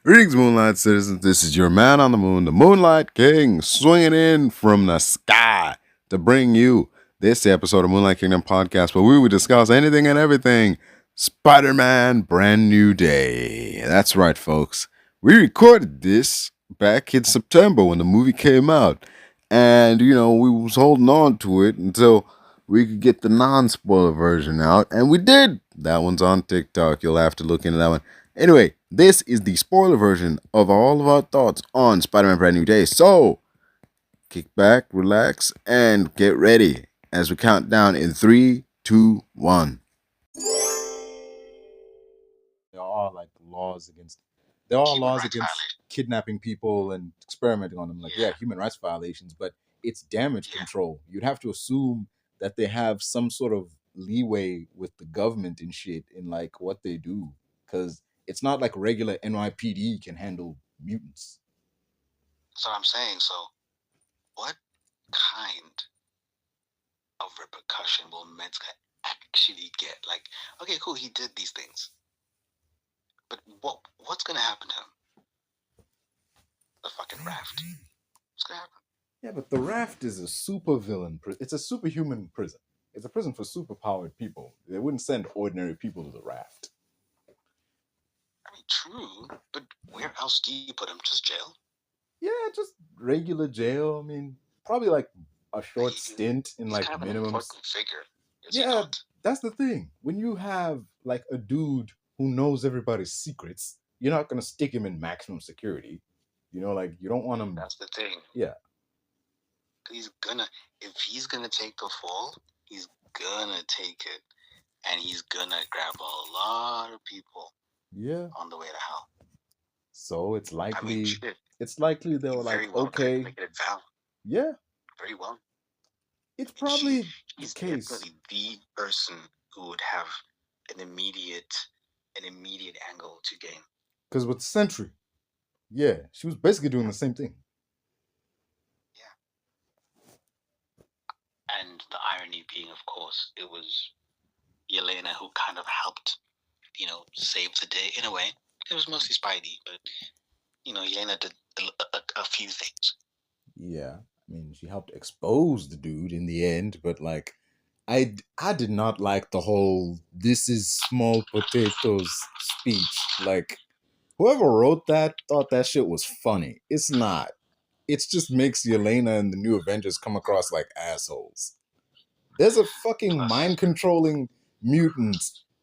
Greetings, Moonlight Citizens. This is your man on the moon, the Moonlight King, swinging in from the sky to bring you this episode of Moonlight Kingdom Podcast, where we will discuss anything and everything Spiderman Brand New Day. That's right, folks. We recorded this back in September when the movie came out, and we was holding on to it until we could get the non-spoiler version out, and we did. That one's on TikTok. You'll have to look into that one. Anyway, this is the spoiler version of all of our thoughts on Spider-Man Brand New Day. So, kick back, relax, and get ready as we count down in 3, 2, 1. There are laws against kidnapping people and experimenting on them. Human rights violations, but it's damage control. You'd have to assume that they have some sort of leeway with the government and shit in what they do, because it's not like regular NYPD can handle mutants. That's what I'm saying. So, what kind of repercussion will Metzger actually get? Okay, cool, he did these things, but what's gonna happen to him? The fucking raft. What's gonna happen? Yeah, but the raft is a super villain. It's a superhuman prison. It's a prison for superpowered people. They wouldn't send ordinary people to the raft. I mean, true, but where else do you put him? Just jail? Yeah, just regular jail. I mean, probably a short stint in kind of minimum. An important figure. Yeah, that's the thing. When you have a dude who knows everybody's secrets, you're not gonna stick him in maximum security. You don't want him. That's the thing. Yeah. If he's gonna take the fall, he's gonna take it, and he's gonna grab a lot of people. Yeah. On the way to hell. So it's likely. I mean, it's likely they were okay. Make it valid. Yeah. Very well. It's probably he's the case. Definitely the person who would have an immediate angle to gain. Because with Sentry, yeah, she was basically doing the same thing. Yeah. And the irony being, of course, it was Yelena who kind of helped, save the day in a way. It was mostly Spidey, but Yelena did a few things. Yeah, I mean, she helped expose the dude in the end, but I did not like the whole "this is small potatoes" speech. Whoever wrote that thought that shit was funny. It's not. It just makes Yelena and the New Avengers come across like assholes. There's a fucking mind-controlling mutant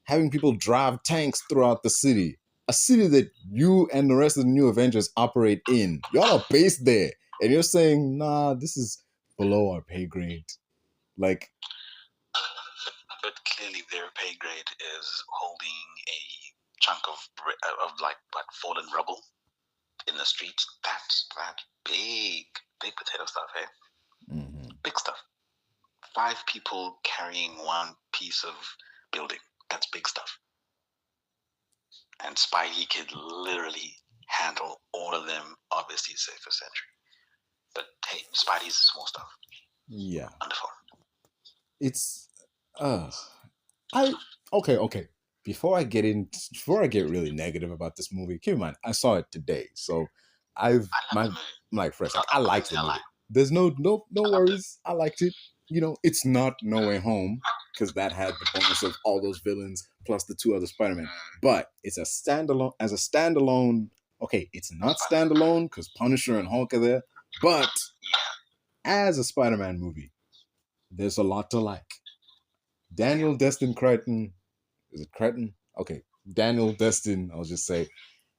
having people drive tanks throughout the city. A city that you and the rest of the New Avengers operate in. Y'all are based there. And you're saying, nah, this is below our pay grade. But clearly their pay grade is holding a chunk of fallen rubble in the streets. That's that big potato stuff, eh? Mm-hmm. Big stuff. 5 people carrying one piece of building. That's big stuff. And Spidey could literally handle all of them, obviously, save for Sentry. But hey, Spidey's small stuff. Yeah. Wonderful. It's okay. Before I get really negative about this movie, keep in mind I saw it today, so I'm fresh. I liked the movie. There's no worries. I liked it. It's not No Way Home, because that had the bonus of all those villains plus the 2 other Spider-Man. But it's a standalone. Okay, it's not standalone because Punisher and Hulk are there. But as a Spider-Man movie, there's a lot to like. Daniel Destin Cretton. Is it Cretton? Okay. Daniel Destin, I'll just say.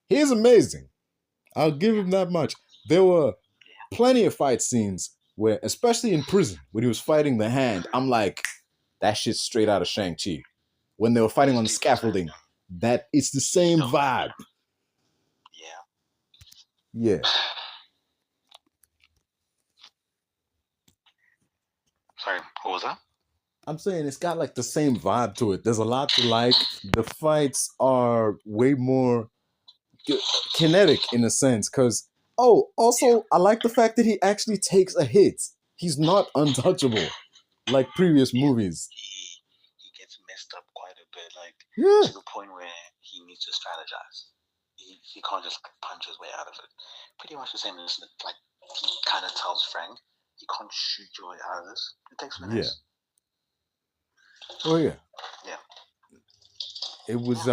He's amazing. I'll give him that much. There were plenty of fight scenes where, especially in prison, when he was fighting the Hand, I'm like, that shit's straight out of Shang-Chi. When they were fighting on the scaffolding, that it's the same vibe. Yeah. Sorry, what was that? I'm saying it's got the same vibe to it. There's a lot to like. The fights are way more kinetic in a sense, because I like the fact that he actually takes a hit. He's not untouchable like previous movies. He gets messed up quite a bit, to the point where he needs to strategize. He can't just punch his way out of it. Pretty much the same as like he kind of tells Frank, you can't shoot your way out of this. It takes finesse. Oh yeah. Yeah. It was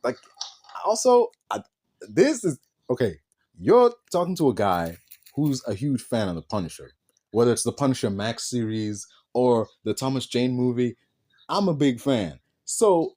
like also this is okay. You're talking to a guy who's a huge fan of the Punisher, whether it's the Punisher Max series or the Thomas Jane movie. I'm a big fan. So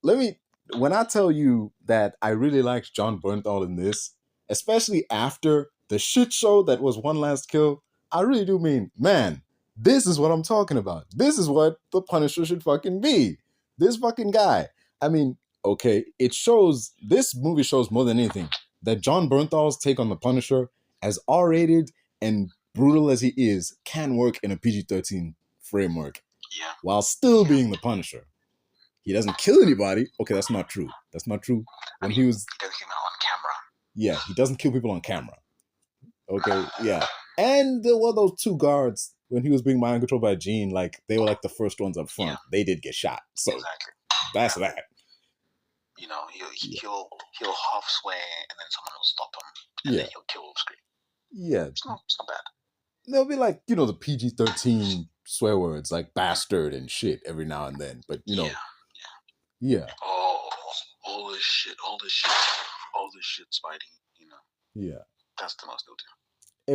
when I tell you that I really liked John Bernthal in this, especially after the shit show that was One Last Kill, I really do mean, man, this is what I'm talking about. This is what the Punisher should fucking be. This fucking guy. I mean, okay, this movie shows more than anything that John Bernthal's take on the Punisher, as R-rated and brutal as he is, can work in a PG-13 framework. Yeah. While still being the Punisher. He doesn't kill anybody. Okay, that's not true. That's not true. When he doesn't kill on camera. Yeah, he doesn't kill people on camera. Okay, yeah. And there were those two guards when he was being mind controlled by Jean, like they were like the first ones up front. Yeah. They did get shot. So exactly. That's that. You know, he'll half swear and then someone will stop him. And then he'll kill off screen. Yeah. It's not bad. There'll be like, the PG-13 swear words like bastard and shit every now and then. But Yeah. Oh, all this shit, Spidey, Yeah. That's the most they'll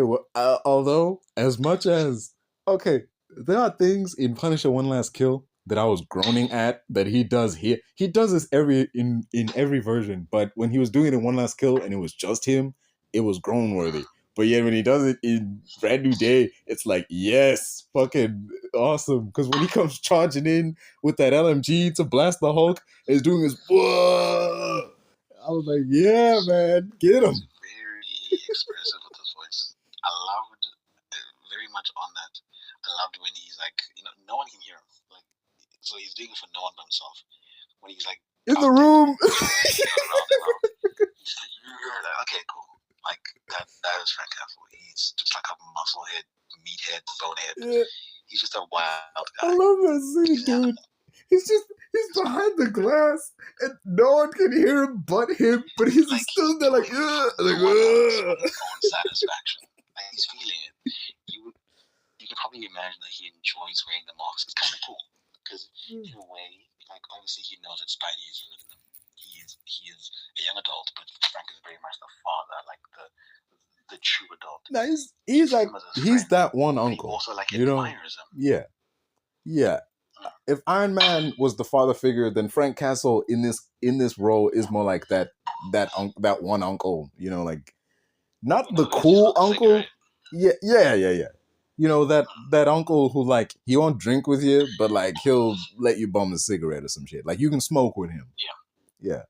do. Although, as much as, okay, there are things in Punisher One Last Kill that I was groaning at that he does here. He does this in every version, but when he was doing it in One Last Kill and it was just him, it was groan worthy. But yet when he does it in Brand New Day, it's like, yes, fucking awesome. Because when he comes charging in with that LMG to blast the Hulk, and he's doing his, whoa! I was like, yeah, man, get him. Very expressive with his voice. I loved very much on that. I loved when he's like, no one can hear him. Like, so he's doing it for no one but himself. When he's like in the room. He's like, you heard that? Okay, cool. Like that is Frank Castle. He's just like a musclehead, meathead, bonehead. Yeah. He's just a wild guy. I love that scene, dude. He's behind the glass and no one can hear him but him, but he's like, still there like, satisfaction. Like he's feeling it. You could probably imagine that he enjoys wearing the masks. It's kind of cool because in a way, like obviously he knows that Spidey is with him. He is a young adult, but Frank is very much the father, like the true adult. No, he's like he's that one uncle. He also like admires him. Yeah. If Iron Man was the father figure, then Frank Castle in this role is more like that one uncle. Like not the cool uncle. Cigarette. Yeah. That uncle who like he won't drink with you, but like he'll let you bum a cigarette or some shit. Like you can smoke with him. Yeah.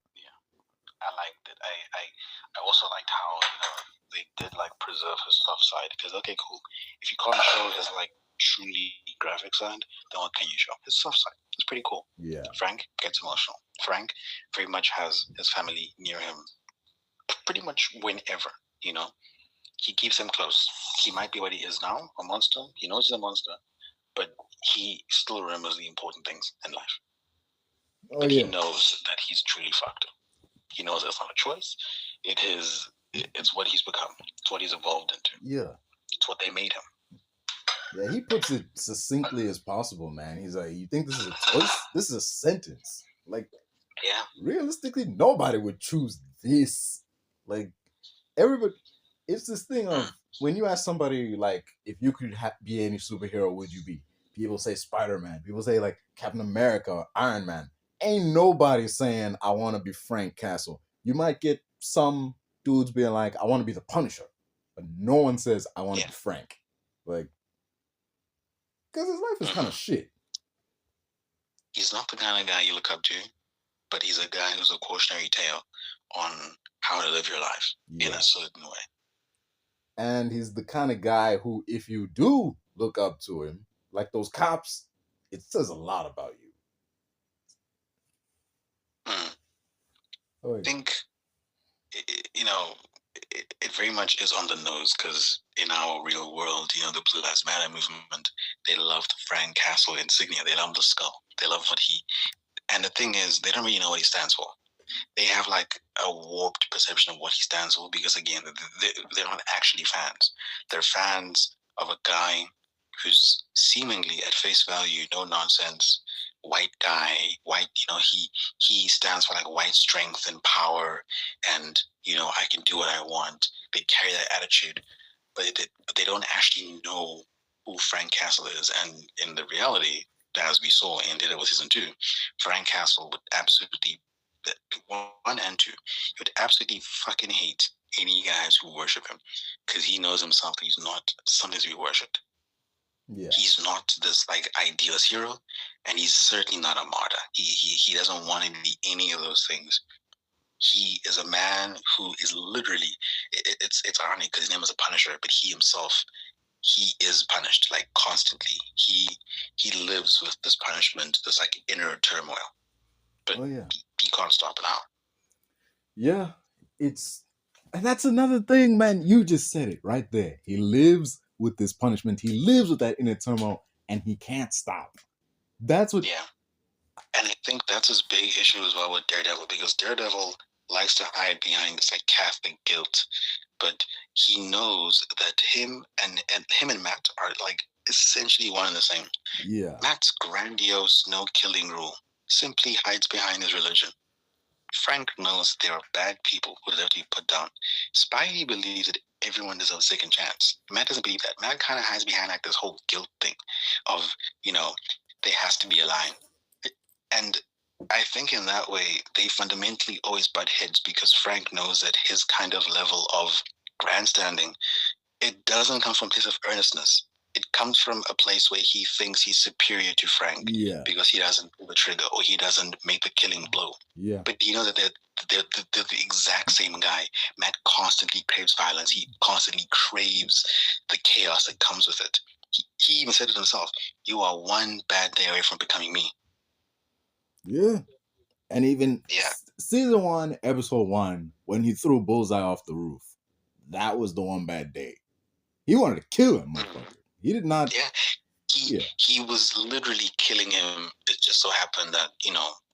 I liked it. I also liked how they did like preserve his soft side because okay, cool. If you can't show his like truly graphic side, then what can you show? His soft side. It's pretty cool. Yeah. Frank gets emotional. Frank very much has his family near him pretty much whenever, He keeps them close. He might be what he is now, a monster. He knows he's a monster, but he still remembers the important things in life. But he knows that he's truly fucked. He knows it's not a choice. It's what he's become. It's what he's evolved into. Yeah. It's what they made him. Yeah, he puts it succinctly as possible, man. He's like, you think this is a choice? This is a sentence. Like, realistically, nobody would choose this. Like, everybody, it's this thing of, when you ask somebody, like, if you could be any superhero, would you be? People say Spider-Man. People say, like, Captain America or Iron Man. Ain't nobody saying, I want to be Frank Castle. You might get some dudes being like, I want to be the Punisher. But no one says, I want to be Frank. Like, because his life is kind of shit. He's not the kind of guy you look up to, but he's a guy who's a cautionary tale on how to live your life in a certain way. And he's the kind of guy who, if you do look up to him, like those cops, it says a lot about you. I think, it very much is on the nose because in our real world, the Blue Lives Matter movement, they love the Frank Castle insignia. They love the skull. They love what and the thing is, they don't really know what he stands for. they have like a warped perception of what he stands for because, again, they're not actually fans. They're fans of a guy who's seemingly at face value, no nonsense, white guy, white, he stands for like white strength and power, and, I can do what I want. They carry that attitude, but they don't actually know who Frank Castle is. And in the reality, as we saw in Daredevil Season 2, Frank Castle would absolutely, 1 and 2, he would absolutely fucking hate any guys who worship him, because he knows himself that he's not something to be worshipped. Yeah. He's not this like idealist hero, and he's certainly not a martyr. He doesn't want to be any of those things. He is a man who is literally, it's ironic because his name is a Punisher, but he himself, he is punished like constantly. He lives with this punishment, this like inner turmoil, but he can't stop it now. Yeah, and that's another thing, man. You just said it right there. He lives with this punishment. He lives with that inner turmoil, and he can't stop. That's what. Yeah, and I think that's his big issue as well with Daredevil, because Daredevil likes to hide behind this like Catholic guilt, but he knows that him and Matt are like essentially one and the same. Yeah. Matt's grandiose no killing rule simply hides behind his religion. Frank knows there are bad people who deserve to be put down. Spidey believes that everyone deserves a second chance. Matt doesn't believe that. Matt kind of hides behind like this whole guilt thing of, there has to be a line. And I think in that way, they fundamentally always butt heads, because Frank knows that his kind of level of grandstanding, it doesn't come from a place of earnestness. It comes from a place where he thinks he's superior to Frank because he doesn't pull the trigger or he doesn't make the killing blow. Yeah. But you know that they're the exact same guy. Matt constantly craves violence. He constantly craves the chaos that comes with it. He even said it himself, "You are one bad day away from becoming me." Yeah. And even season 1, episode 1, when he threw Bullseye off the roof, that was the one bad day. He wanted to kill him, motherfucker. He did not. Yeah. He was literally killing him. It just so happened that,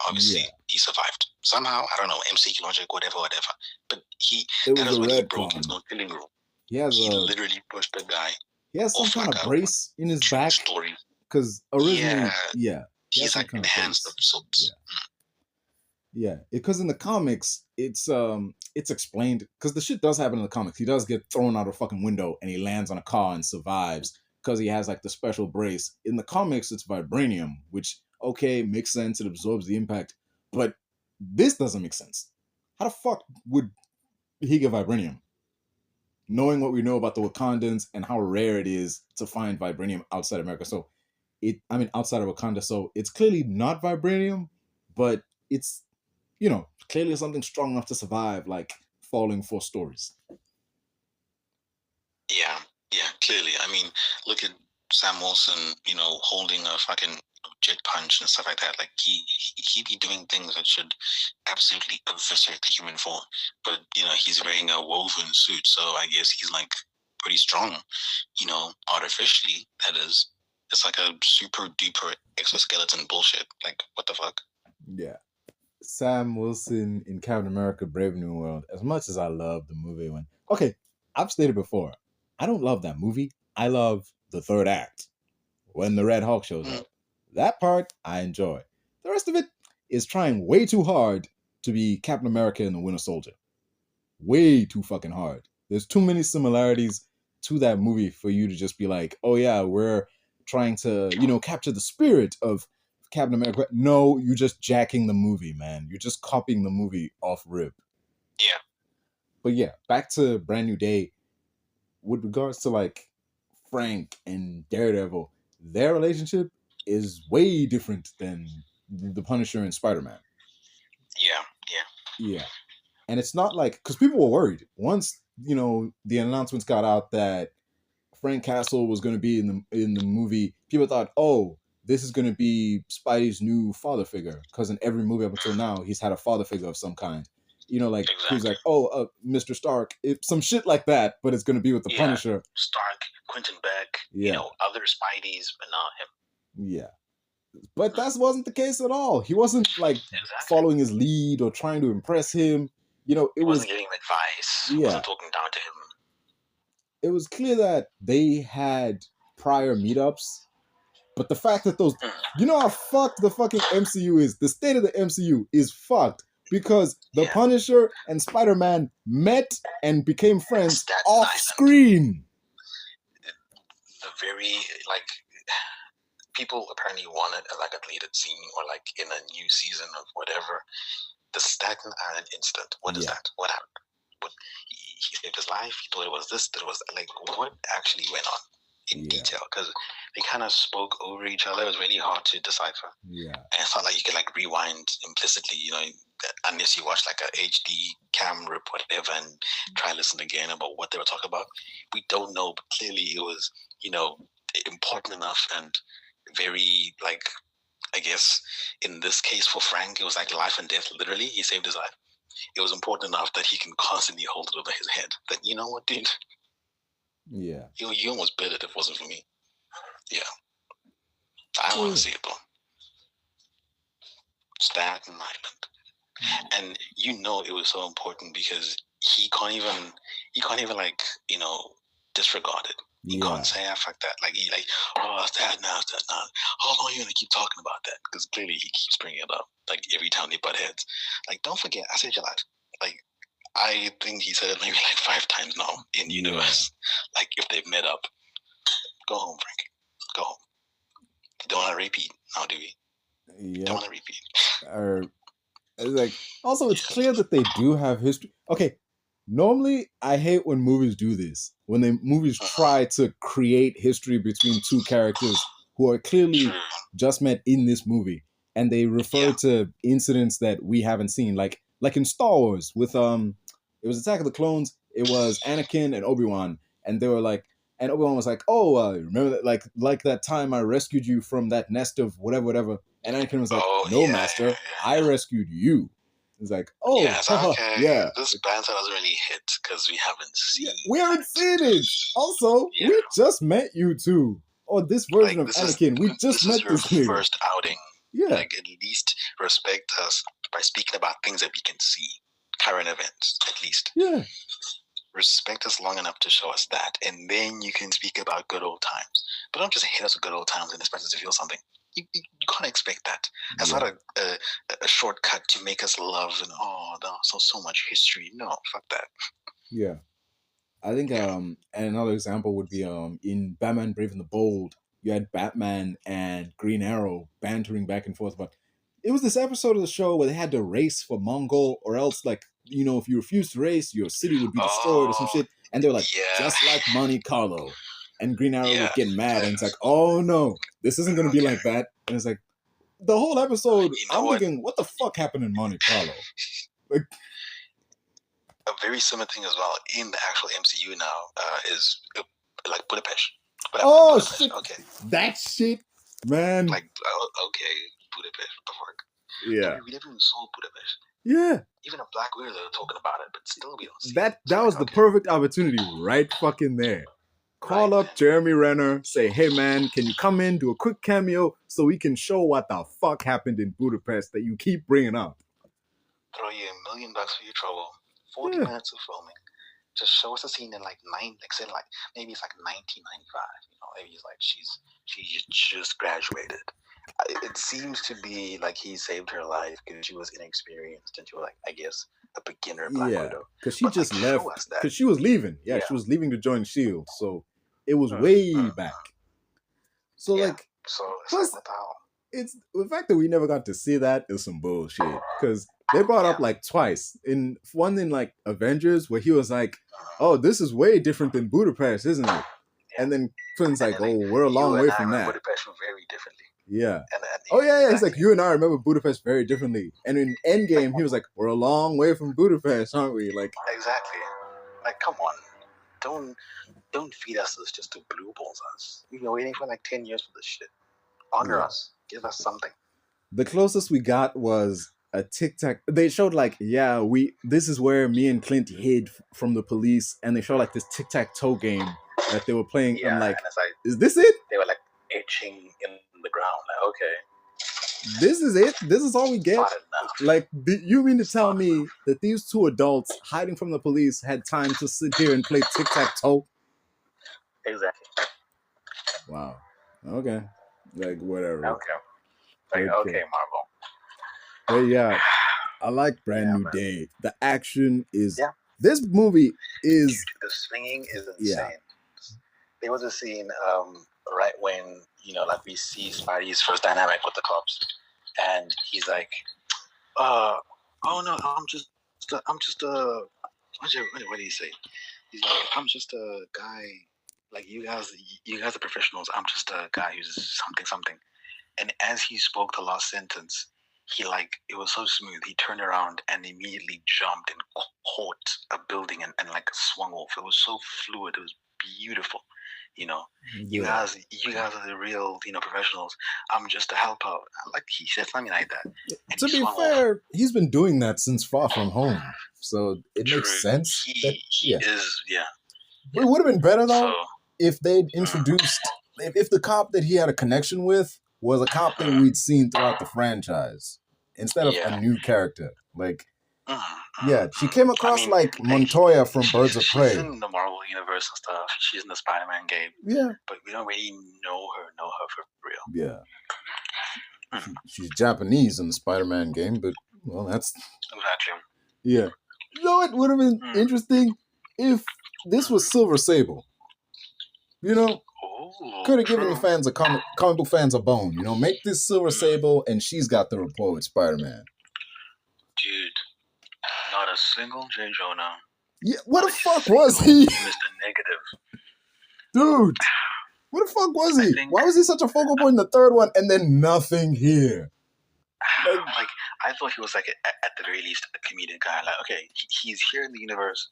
obviously he survived. Somehow, I don't know, MCQ logic, whatever. But that is when he broke his no killing rule. He literally pushed the guy. He has some kind of brace in his back. Because originally, he's like enhanced of sorts. Yeah, because in the comics, it's explained, because the shit does happen in the comics. He does get thrown out a fucking window and he lands on a car and survives because he has like the special brace. In the comics, it's vibranium, which, okay, makes sense. It absorbs the impact. But this doesn't make sense. How the fuck would he get vibranium? Knowing what we know about the Wakandans and how rare it is to find vibranium outside America. So, outside of Wakanda. So, it's clearly not vibranium, but it's, clearly something strong enough to survive, like falling 4 stories. Yeah, clearly. I mean, look at Sam Wilson, holding a fucking jet punch and stuff like that. Like, he be doing things that should absolutely eviscerate the human form. But, he's wearing a woven suit, so I guess he's, like, pretty strong, artificially, that is. It's like a super duper exoskeleton bullshit. Like, what the fuck? Yeah. Sam Wilson in Captain America Brave New World, as much as I love the movie I've stated before, I don't love that movie. I love the third act when the Red Hulk shows up. That part I enjoy. The rest of it is trying way too hard to be Captain America and the Winter Soldier. Way too fucking hard. There's too many similarities to that movie for you to just be like, oh yeah, we're trying to, capture the spirit of Captain America. No, you're just jacking the movie, man. You're just copying the movie off rip. Yeah. But yeah, back to Brand New Day. With regards to like Frank and Daredevil, their relationship is way different than the Punisher and Spider-Man. Yeah. And it's not like, because people were worried once, the announcements got out that Frank Castle was going to be in the movie. People thought, oh, this is going to be Spidey's new father figure, because in every movie up until now, he's had a father figure of some kind. Exactly. He's like, oh, Mr. Stark, some shit like that, but it's going to be with the Punisher. Stark, Quentin Beck, other Spideys, but not him. Yeah. But that wasn't the case at all. He wasn't like following his lead or trying to impress him. You know, He wasn't giving him advice. He wasn't talking down to him. It was clear that they had prior meetups, but the fact that those, you know how fucked the fucking MCU is. The state of the MCU is fucked because the Punisher and Spider-Man met and became friends off screen. The very people apparently wanted like a deleted scene or like in a new season of whatever. The Staten Island incident. What is that? What happened? He saved his life. He thought it was this. That was like what actually went on in detail because they kind of spoke over each other. It was really hard to decipher. Yeah, and it's not like you can like rewind implicitly, you know, unless you watch like a HD cam rip whatever and try to listen again about what they were talking about. We don't know, but clearly it was, you know, important enough and very like, I guess in this case for Frank, it was like life and death. Literally, he saved his life. It was important enough that he can constantly hold it over his head. That you know what, dude? Yeah. You almost bit it if it wasn't for me. Yeah. I want to see it though. Staten Island. And you know it was so important because he can't even like, you know, disregard it. He can't say, "I fuck that." Like he like, "Oh, it's that now, it's that now." How long are you gonna keep talking about that? Because clearly he keeps bringing it up. Like every time they butt heads. Like, don't forget, I saved your life. Like, I think he said it maybe like 5 times now in the universe. Like, if they've met up, go home, Frank. Go home. Don't want to repeat now, do we? Yeah. Don't want to repeat. Like, also, it's clear that they do have history. Okay. Normally, I hate when movies do this. When movies try to create history between two characters who are clearly just met in this movie, and they refer to incidents that we haven't seen, like in Star Wars with it was Attack of the Clones. It was Anakin and Obi-Wan, and they were like, and Obi-Wan was like, "Oh, remember that? Like that time I rescued you from that nest of whatever." And Anakin was like, "No, Master, I rescued you." It's like, oh, okay. This banter doesn't really hit because we haven't seen it. We haven't seen it. Also, we just met you two. Or this version of Anakin. We just met this nigga. First outing. Yeah. Like, at least respect us by speaking about things that we can see. Current events, at least. Yeah. Respect us long enough to show us that. And then you can speak about good old times. But don't just hit us with good old times and expect us to feel something. You can't expect that. That's not a shortcut to make us love and so much history. No, fuck that. Yeah, I think and another example would be in Batman Brave and the Bold, you had Batman and Green Arrow bantering back and forth about. It was this episode of the show where they had to race for Mongol, or else, like, you know, if you refused to race, your city would be destroyed or some shit. And they were like, just like Monte Carlo. And Green Arrow would get mad, and it's like, oh no, this isn't going to be like that. And it's like, the whole episode, thinking, what the fuck happened in Monte Carlo? Like, a very similar thing as well in the actual MCU now is like Budapest. Budapest. Shit. Okay. That shit, man. Like, okay, Budapest, what the fuck? Yeah. We never even saw Budapest. Yeah. Even a Black Widow, they were talking about it, but still we don't see that was the perfect opportunity right fucking there. Call up Jeremy Renner, say, hey man, can you come in, do a quick cameo so we can show what the fuck happened in Budapest that you keep bringing up? Throw you $1 million for your trouble, 40 minutes of filming. Just show us a scene in maybe it's like 1995. You know, maybe it's like she just graduated. It seems to be like he saved her life because she was inexperienced and she was like, I guess, a beginner Black Widow. Because she just left. Because she was leaving. Yeah, she was leaving to join S.H.I.E.L.D. So it was way back. So plus, it's the fact that we never got to see that is some bullshit. Because they brought up like twice. In like Avengers where he was like, oh, this is way different than Budapest, isn't it? And then Quinn's like, oh, we're a long way from that. Budapest very differently. Yeah. He's like, you and I remember Budapest very differently. And in Endgame, he was like, we're a long way from Budapest, aren't we? Like, exactly. Like, come on. Don't feed us this just to blue balls us. We've been waiting for like 10 years for this shit. Honor us. Give us something. The closest we got was a tic-tac. They showed like, this is where me and Clint hid from the police. And they showed like this tic-tac-toe game that they were playing. Yeah, I'm like, is this it? They were like etching in the ground. Like, okay. This is it? This is all we get? Not enough. Like, you mean to tell me that these two adults hiding from the police had time to sit here and play tic-tac-toe? Exactly. Wow. Okay. Like, whatever. Okay. Okay, Marvel. But yeah, I like Brand New Day. The action is... This movie is... The swinging is insane. Yeah. There was a scene right when, like we see Spidey's first dynamic with the cops. And he's like, oh no, I'm just what did he say? He's like, I'm just a guy, like you guys are professionals. I'm just a guy who's something. And as he spoke the last sentence, it was so smooth. He turned around and immediately jumped and caught a building and like swung off. It was so fluid. It was beautiful. You guys are the real, professionals. I'm just a help out. Like he said something like that. And to be fair, he's been doing that since Far From Home, so it makes sense. He is. It would have been better though if they'd introduced, if the cop that he had a connection with was a cop that we'd seen throughout the franchise instead of a new character. Like, she came across like Montoya from Birds of Prey. She's in the Marvel universe and stuff. She's in the Spider-Man game. Yeah. But we don't really know her for real. Yeah. She's Japanese in the Spider-Man game, but, well, that's... Exactly. Yeah. You know what would have been interesting? If this was Silver Sable. Could have given the fans, comic book fans, a bone. Make this Silver Sable and she's got the rapport with Spider-Man. Dude. Not a single J. Jonah. Yeah, what the fuck was he? Mr. Negative. Dude, what the fuck was he? Why was he such a focal point in the third one and then nothing here? Like I thought he was like at the very least a comedic guy. Like, okay, he's here in the universe.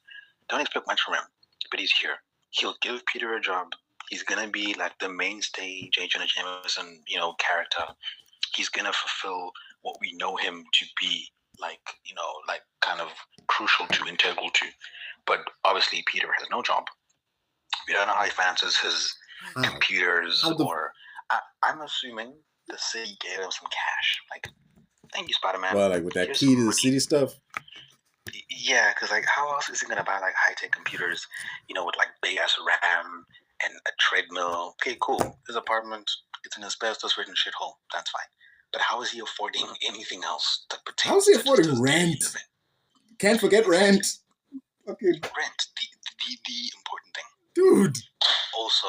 Don't expect much from him, but he's here. He'll give Peter a job. He's gonna be like the mainstay J. Jonah Jameson, character. He's gonna fulfill what we know him to be. Like kind of crucial to, integral to. But obviously Peter has no job. We don't know how he finances his computers I'm assuming the city gave him some cash. Like, thank you, Spider-Man. Well, like with that key to the city stuff? Yeah, because like how else is he gonna buy like high-tech computers, with like big-ass RAM and a treadmill? Okay, cool. His apartment, it's an asbestos-ridden shithole. That's fine. But how is he affording anything else that pertains? How is he affording rent? Can't forget rent. Okay. Rent, the important thing. Dude. Also,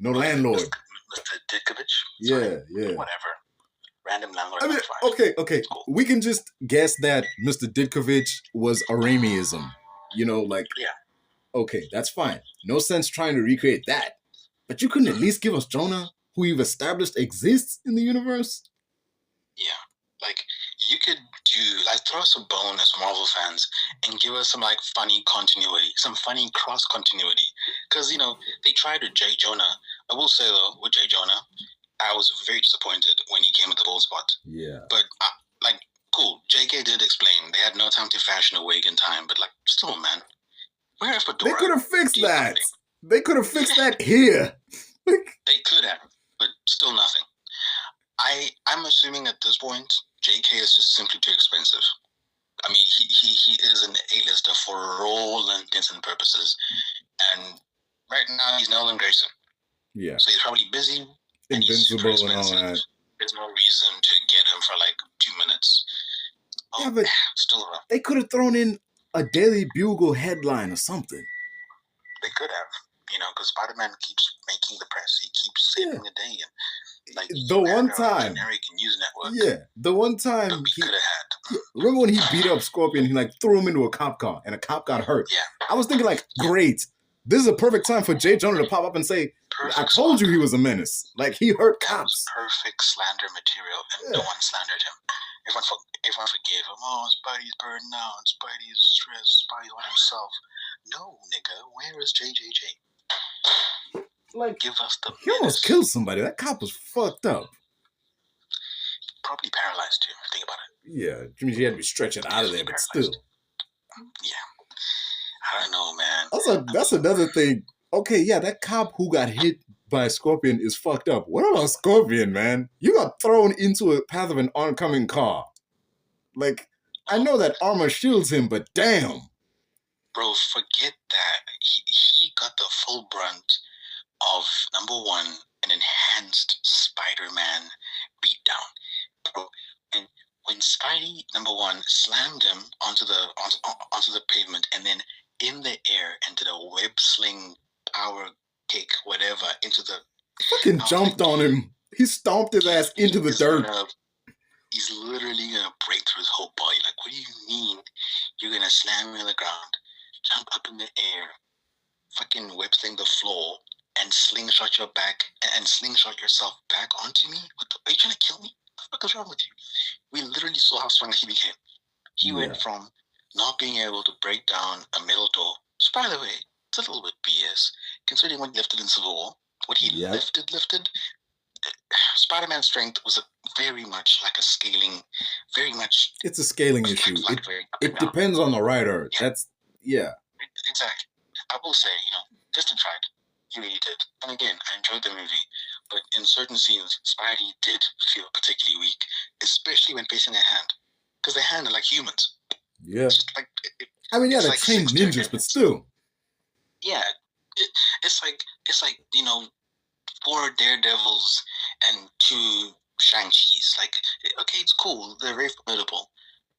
no landlord. Mr. Ditkovich. Yeah. Whatever. Random landlord. I mean, okay. Cool. We can just guess that Mr. Ditkovich was a Raimiism. Okay, that's fine. No sense trying to recreate that. But you couldn't at least give us Jonah, who you've established exists in the universe? Yeah. Like, you could throw us a bone as Marvel fans and give us some, funny continuity, some funny cross-continuity. Because, they tried with J. Jonah. I will say, though, with J. Jonah, I was very disappointed when he came with the bald spot. Yeah. But, cool. JK did explain they had no time to fashion a wig in time, but, still, man. Wear a fedora. They could have fixed that. They could have fixed that here. They could have, but still nothing. I'm assuming at this point, JK is just simply too expensive. I mean, he is an A-lister for all intents and purposes. And right now, he's Nolan Grayson. Yeah. So he's probably busy. Invincible and all that. There's no reason to get him for 2 minutes. Yeah, but still rough. They could have thrown in a Daily Bugle headline or something. They could have. Because Spider-Man keeps making the press. He keeps saving the day. And the one time, generic news network. Yeah, the one time he could have had. Remember when he beat up Scorpion? He threw him into a cop car, and a cop got hurt. Yeah, I was thinking great. This is a perfect time for J. Jonah to pop up and say, "I told you he was a menace. He hurt cops." Perfect slander material, and no one slandered him. Everyone forgave him. Oh, Spidey's burned out. Spidey's stressed. Spidey on himself. No, nigga, where is JJJ? Give us the He almost killed somebody. That cop was fucked up. Probably paralyzed too. Think about it. Yeah, I mean, he had to be stretching out of there, but still. Yeah. I don't know, man. Also, that's another thing. Okay, yeah, that cop who got hit by a scorpion is fucked up. What about Scorpion, man? You got thrown into a path of an oncoming car. Like, I know that armor shields him, but damn. Bro, forget that. He got the full brunt of, number one, an enhanced Spider-Man beatdown. Bro, and when Spidey, number one, slammed him onto the pavement and then in the air and did a web sling power kick, whatever, into the... Fucking jumped on him. He stomped his ass into the dirt. He's literally gonna break through his whole body. Like, what do you mean you're gonna slam me on the ground, jump up in the air, fucking web sling the floor, and slingshot your back and slingshot yourself back onto me? Are you trying to kill me? What the fuck is wrong with you? We literally saw how strong he became. He went from not being able to break down a metal door. So by the way, it's a little bit BS considering what he lifted in Civil War. What he lifted. Spider-Man's strength was very much like a scaling, very much. It's a scaling issue. It depends on the writer. Yeah. Exactly. I will say, Justin tried. He really did. And again, I enjoyed the movie, but in certain scenes, Spidey did feel particularly weak, especially when facing a hand, because their hand are like humans. Yeah. It's just like they're like trained ninjas, but still. Yeah, it's like 4 Daredevils and 2 Shang-Chi's. Like, okay, it's cool. They're very formidable.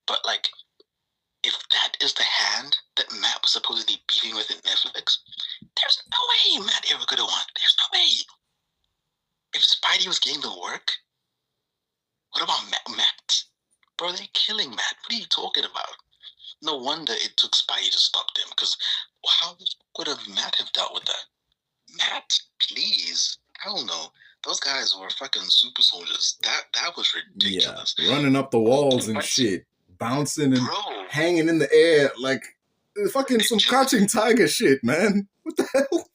But, like, if that is the hand that Matt was supposedly beefing with in Netflix, there's no way Matt ever could have won. There's no way. If Spidey was getting the work, what about Matt? Bro, they're killing Matt. What are you talking about? No wonder it took Spidey to stop them, because how would Matt have dealt with that? Matt, please. Hell no. Those guys were fucking super soldiers. That was ridiculous. Yeah, running up the walls and shit. Bouncing and hanging in the air like fucking some Crouching Tiger shit, man. What the hell?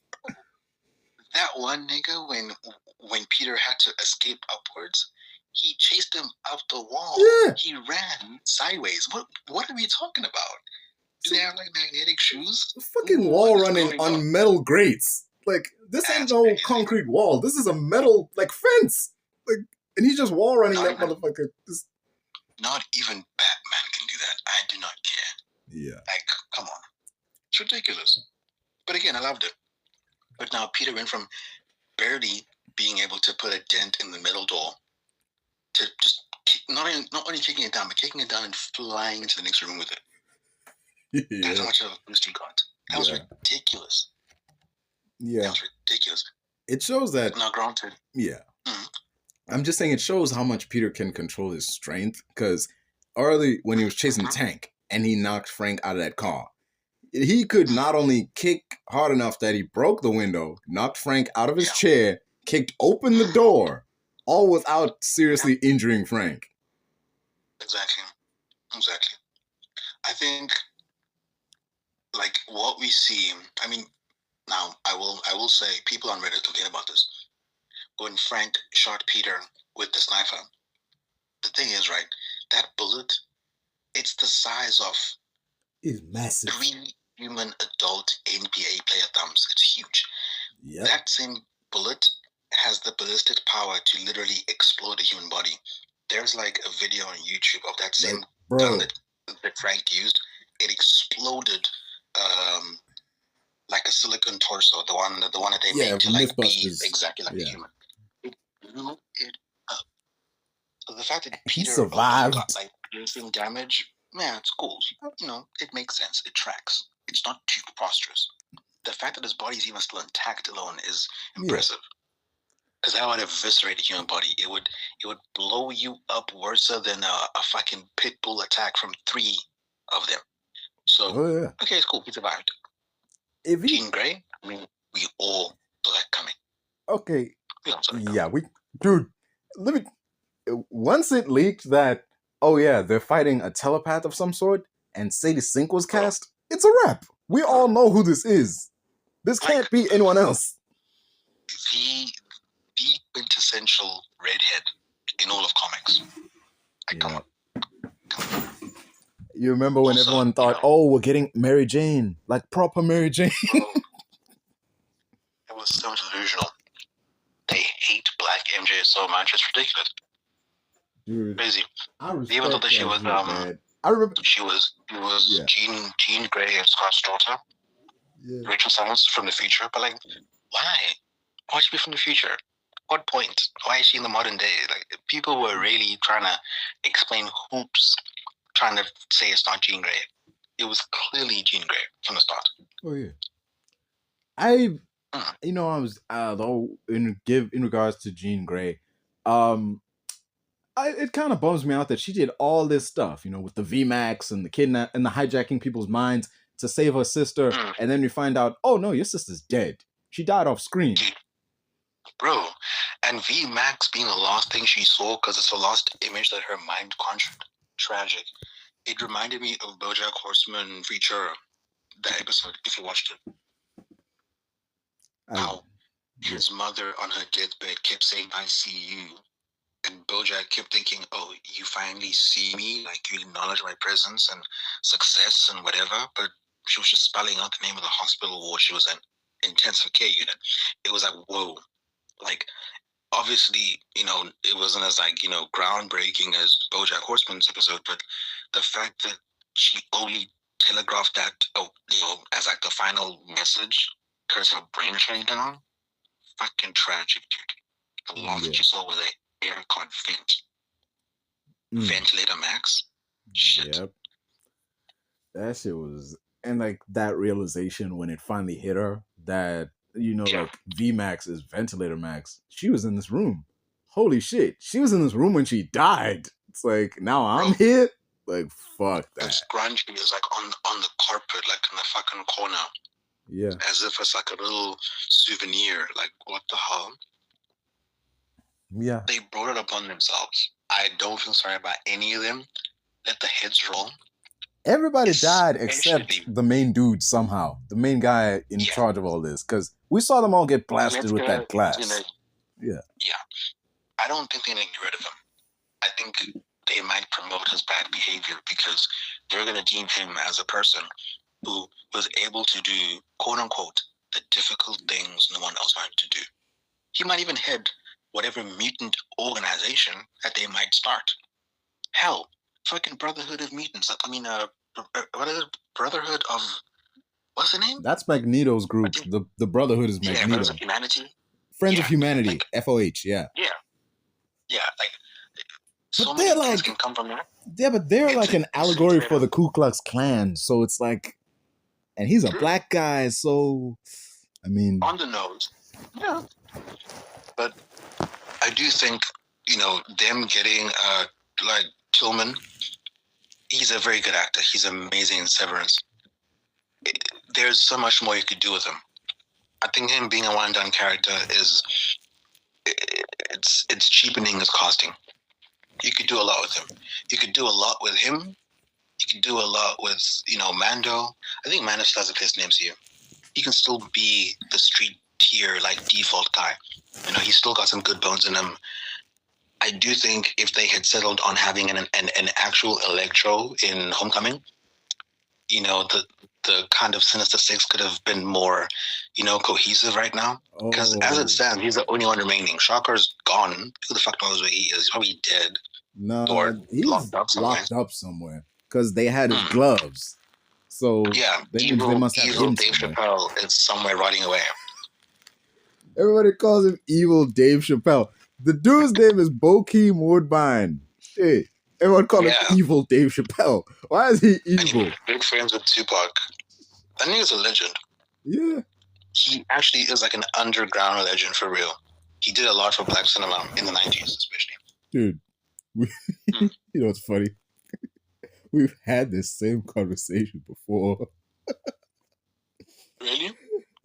That one nigga, when Peter had to escape upwards, he chased him up the wall. Yeah. He ran sideways. What are we talking about? Do they have like magnetic shoes? Fucking wall running on metal grates. Like, this ain't no concrete wall. This is a metal, like, fence. Like, and he's just wall running that motherfucker. Not even Batman can do that. I do not care. Yeah. Like, come on. It's ridiculous. But again, I loved it. But now Peter went from barely being able to put a dent in the middle door to just not only kicking it down, but kicking it down and flying into the next room with it. Yeah. That's how much of a boost he got. That was ridiculous. Yeah. That was ridiculous. It shows that... Now, granted. Yeah. I'm just saying it shows how much Peter can control his strength, because early when he was chasing Tank and he knocked Frank out of that car, he could not only kick hard enough that he broke the window, knocked Frank out of his chair, kicked open the door, all without seriously injuring Frank. Exactly. I think, like, what we see, I mean, now I will say, people on Reddit complain about this. When Frank shot Peter with the sniper, the thing is, right, that bullet, it's the size of... It's massive. 3 human adult NBA player thumbs. It's huge. Yep. That same bullet has the ballistic power to literally explode a human body. There's like a video on YouTube of that same gun that Frank used. It exploded like a silicon torso, the one that they made to like be exactly like a human. It blew it up. So the fact that Peter survived, got like piercing damage, man, it's cool. It makes sense. It tracks. It's not too preposterous. The fact that his body's even still intact alone is impressive. Because that would eviscerate a human body. It would blow you up worse than a fucking pit bull attack from 3 of them. So okay, it's cool. He survived. Jeangrey, I mean, we all saw that coming. Okay. Dude, let me. Once it leaked that, they're fighting a telepath of some sort, and sadiesink was cast, it's a wrap. We all know who this is. This can't be anyone else. The quintessential redhead in all of comics. Come on. You remember when everyone thought, we're getting Mary Jane, like proper Mary Jane? It was so delusional. like MJ so much. It's ridiculous. Dude, Crazy. I respect Even though that she was man. I remember she was Jean Grey and Scott's daughter, Rachel Summers from the future. But like, why? Why should be from the future? What point? Why is she in the modern day? Like, people were really trying to explain hoops, trying to say it's not Jean Grey. It was clearly Jean Grey from the start. Oh yeah. I was though in regards to Jean Grey, it kind of bums me out that she did all this stuff, with the VMAX and the kidnap and the hijacking people's minds to save her sister, and then we find out, oh no, your sister's dead. She died off screen. Bro, and VMAX being the last thing she saw because it's the last image that her mind conjured. Tragic. It reminded me of BoJack Horseman Futura, that episode, if you watched it. How his mother on her deathbed kept saying, I see you. And BoJack kept thinking, oh, you finally see me? Like, you acknowledge my presence and success and whatever. But she was just spelling out the name of the hospital ward she was in, intensive care unit. It was like, whoa. Like, obviously, it wasn't as, like, groundbreaking as BoJack Horseman's episode, but the fact that she only telegraphed that, as, like, the final message, because her brain shutting down, fucking tragic, dude. The loss that you saw with the aircon vent. Ventilator max. Shit. Yep. That shit was, and, like, that realization when it finally hit her that, like, VMAX is ventilator max. She was in this room. Holy shit. She was in this room when she died. It's like, now I'm here? Like, fuck that. It's grungy. It's like on the carpet, like in the fucking corner. Yeah. As if it's like a little souvenir. Like, what the hell? Yeah. They brought it upon themselves. I don't feel sorry about any of them. Let the heads roll. Everybody died except the main dude somehow. The main guy in charge of all this. Because we saw them all get blasted with that glass. Yeah. I don't think they're going to get rid of him. I think they might promote his bad behavior because they're going to deem him as a person who was able to do, quote unquote, the difficult things no one else wanted to do. He might even head whatever mutant organization that they might start. Hell, fucking Brotherhood of Mutants. I mean, what is it? Brotherhood of, what's the name? That's Magneto's group. The Brotherhood is Magneto. Friends of Humanity. Friends of Humanity, like, FOH, yeah. Yeah, like, but so many things can come from that. Yeah, but they're like an allegory for the Ku Klux Klan, so it's like, and he's a black guy, so, I mean. On the nose. Yeah. But I do think, them getting, like, Tillman, he's a very good actor. He's amazing in Severance. There's so much more you could do with him. I think him being a one-and-done character it's cheapening his casting. You could do a lot with him. You could do a lot with him. You could do a lot with, Mando. I think Mando still has a place in the MCU. He can still be the street tier, like, default guy. He's still got some good bones in him. I do think if they had settled on having an actual Electro in Homecoming, the kind of Sinister Six could have been more, cohesive right now. Because as it stands, he's the only one remaining. Shocker's gone. Who the fuck knows where he is? He's probably dead. No, or he's locked up somewhere. Because they had his gloves. So yeah, they must have evil him Dave somewhere. Chappelle is somewhere rotting away. Everybody calls him evil Dave Chappelle. The dude's name is Bokeem Woodbine. Shit. Everyone call him evil Dave Chappelle. Why is he evil? And big friends with Tupac. I think he's a legend. Yeah. He actually is like an underground legend for real. He did a lot for black cinema in the 90s, especially. Dude, you know what's funny? We've had this same conversation before. Really?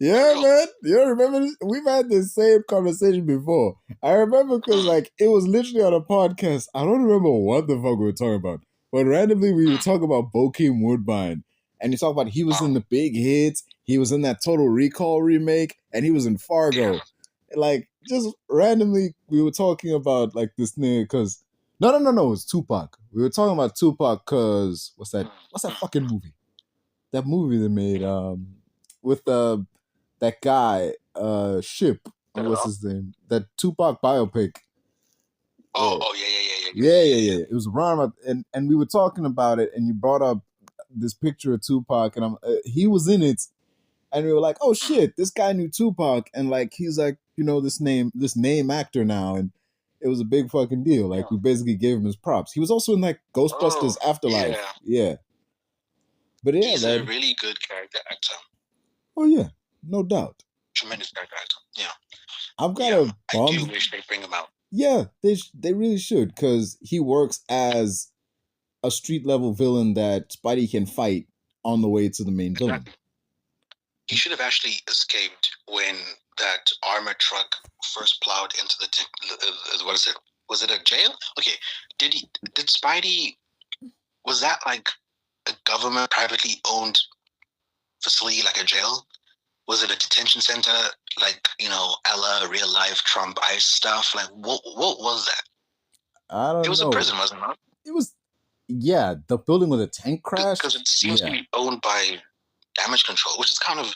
Yeah, man. You don't remember this? We've had this same conversation before. I remember because, like, it was literally on a podcast. I don't remember what the fuck we were talking about. But randomly, we were talking about Bokeem Woodbine. And you talk about he was in the big hits. He was in that Total Recall remake. And he was in Fargo. Like, just randomly, we were talking about, like, this nigga because... No. It was Tupac. We were talking about Tupac because... What's that fucking movie? That movie they made with... that guy, Ship. what's his name? That Tupac biopic. Yeah. It was around, and we were talking about it, and you brought up this picture of Tupac, and he was in it, and we were like, oh shit, this guy knew Tupac, and like he's like, this name actor now, and it was a big fucking deal. Like we basically gave him his props. He was also in like Ghostbusters Afterlife. Yeah. But yeah, he's a really good character actor. Oh yeah, no doubt. Tremendous character actor. Yeah. I've got a bomb. I do wish they bring him out. Yeah, they really should, because he works as a street level villain that Spidey can fight on the way to the main villain. He should have actually escaped when that armored truck first plowed into the what is it? Was it a jail? Okay, did Spidey? Was that like a government privately owned facility, like a jail? Was it a detention center, like Ella real life Trump ICE stuff? Like what was that? I don't know. It was a prison, wasn't it? It was. Yeah, the building with a tank crash. Because it seems to be owned by damage control, which is kind of,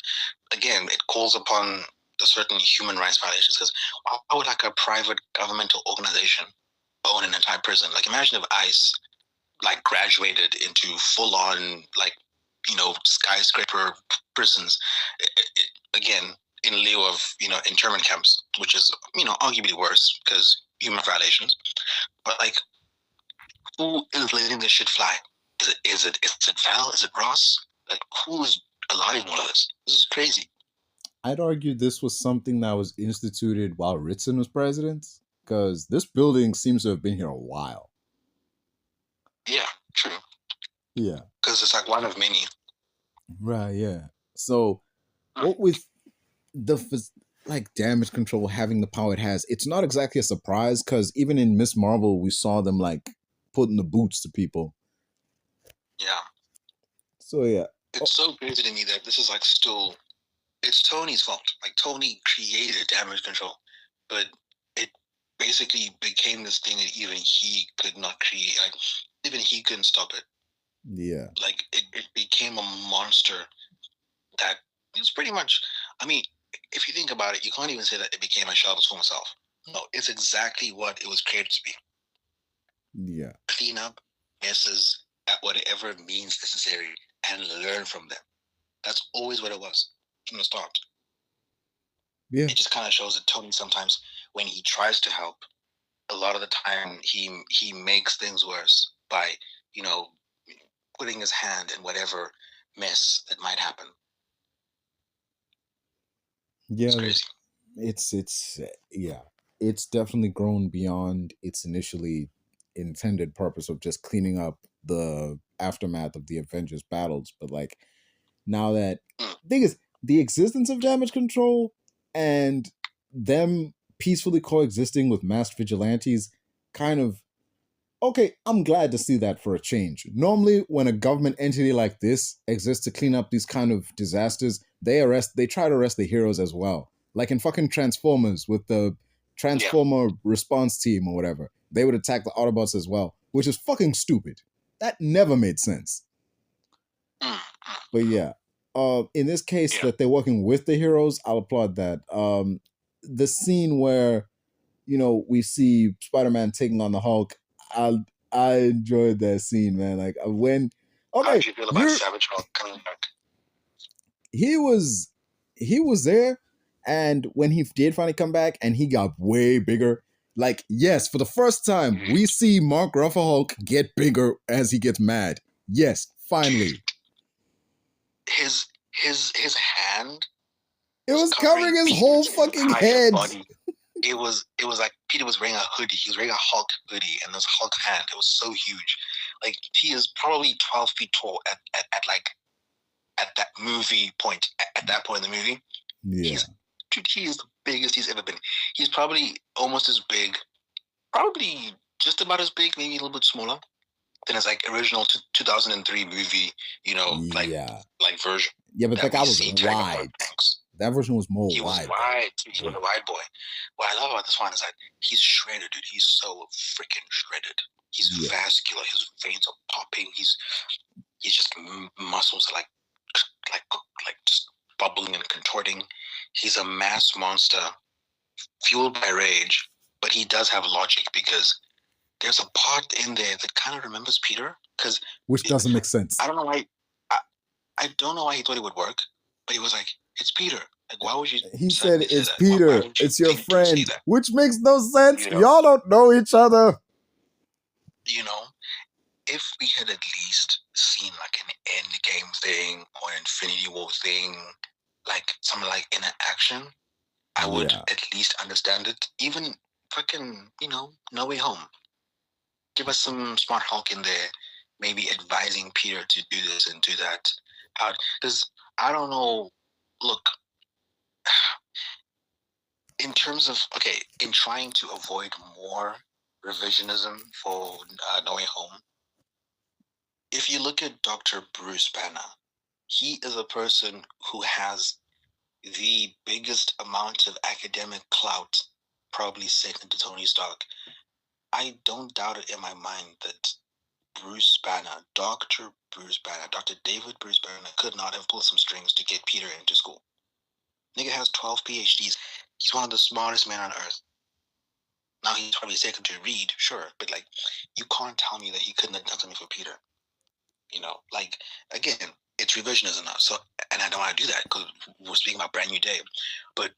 again, it calls upon the certain human rights violations. Because why would like a private governmental organization own an entire prison? Like imagine if ICE like graduated into full on like skyscraper prisons. Again, in lieu of internment camps, which is arguably worse because human violations. But like, who is letting this shit fly? Is it Val? Is it Ross? Like, who is allowing all of this? This is crazy. I'd argue this was something that was instituted while Ritson was president, because this building seems to have been here a while. Yeah, true. Yeah. Because it's like one of many. Right, yeah. So, what with the damage control having the power it has, it's not exactly a surprise, because even in Miss Marvel, we saw them like putting the boots to people. Yeah. So yeah, it's so crazy to me that this is like still, it's Tony's fault. Like Tony created damage control, but it basically became this thing that even he could not create. Like even he couldn't stop it. Yeah. Like it became a monster that it's pretty much. I mean, if you think about it, you can't even say that it became a shell of its former self. No, it's exactly what it was created to be. Yeah. Clean up messes at whatever means necessary and learn from them. That's always what it was from the start. Yeah. It just kind of shows that Tony sometimes, when he tries to help, a lot of the time he makes things worse by, putting his hand in whatever mess that might happen. Yeah. It's crazy. It's definitely grown beyond its initially intended purpose of just cleaning up the aftermath of the Avengers battles, but like now that thing is the existence of damage control and them peacefully coexisting with masked vigilantes kind of okay, I'm glad to see that for a change. Normally when a government entity like this exists to clean up these kind of disasters, they try to arrest the heroes as well, like in fucking Transformers with the Transformer response team or whatever. They would attack the Autobots as well, which is fucking stupid. That never made sense. But yeah, in this case that they're working with the heroes, I'll applaud that. The scene where, we see Spider-Man taking on the Hulk, I enjoyed that scene, man. Like when how did you feel about Savagehulk coming back? He was there, and when he did finally come back and he got way bigger, like, yes, for the first time, we see Mark Ruffalo get bigger as he gets mad. Yes, finally. His hand. It was covering his whole fucking head. Body. It was like Peter was wearing a hoodie. He was wearing a Hulk hoodie, and this Hulk hand. It was so huge. Like he is probably 12 feet tall at that movie point. At that point in the movie, yeah. He is the biggest he's ever been. He's probably almost as big, probably just about as big, maybe a little bit smaller than his like original 2003 movie, like version. Yeah, but that guy was wide. That version was more wide. He was wide. He was a wide boy. What I love about this one is that he's shredded, dude. He's so freaking shredded. He's vascular. His veins are popping. He's just muscles are like just bubbling and contorting. He's a mass monster fueled by rage, but he does have logic because there's a part in there that kind of remembers Peter. Which doesn't make sense. I don't know why. I don't know why he thought it would work, but he was like, "It's Peter." Like, why would you? He said, "It's that? Peter. Why It's your think to say friend," that? which makes no sense. You know? Y'all don't know each other. You know, if we had at least seen like an Endgame thing or an Infinity War thing, like something like in an action, I would at least understand it. Even fucking, No Way Home. Give us some smart Hulk in there, maybe advising Peter to do this and do that. Because I don't know. Look, in terms of in trying to avoid more revisionism for No Way Home, if you look at Dr. Bruce Banner, he is a person who has the biggest amount of academic clout, probably second to Tony Stark. I don't doubt it in my mind that Bruce Banner, Dr. Bruce Banner, Dr. David Bruce Banner could not have pulled some strings to get Peter into school. Nigga has 12 PhDs. He's one of the smartest men on earth. Now he's probably second to Reed, sure, but like, you can't tell me that he couldn't have done something for Peter. Again, it's revisionism now. So, and I don't want to do that because we're speaking about Brand New Day. But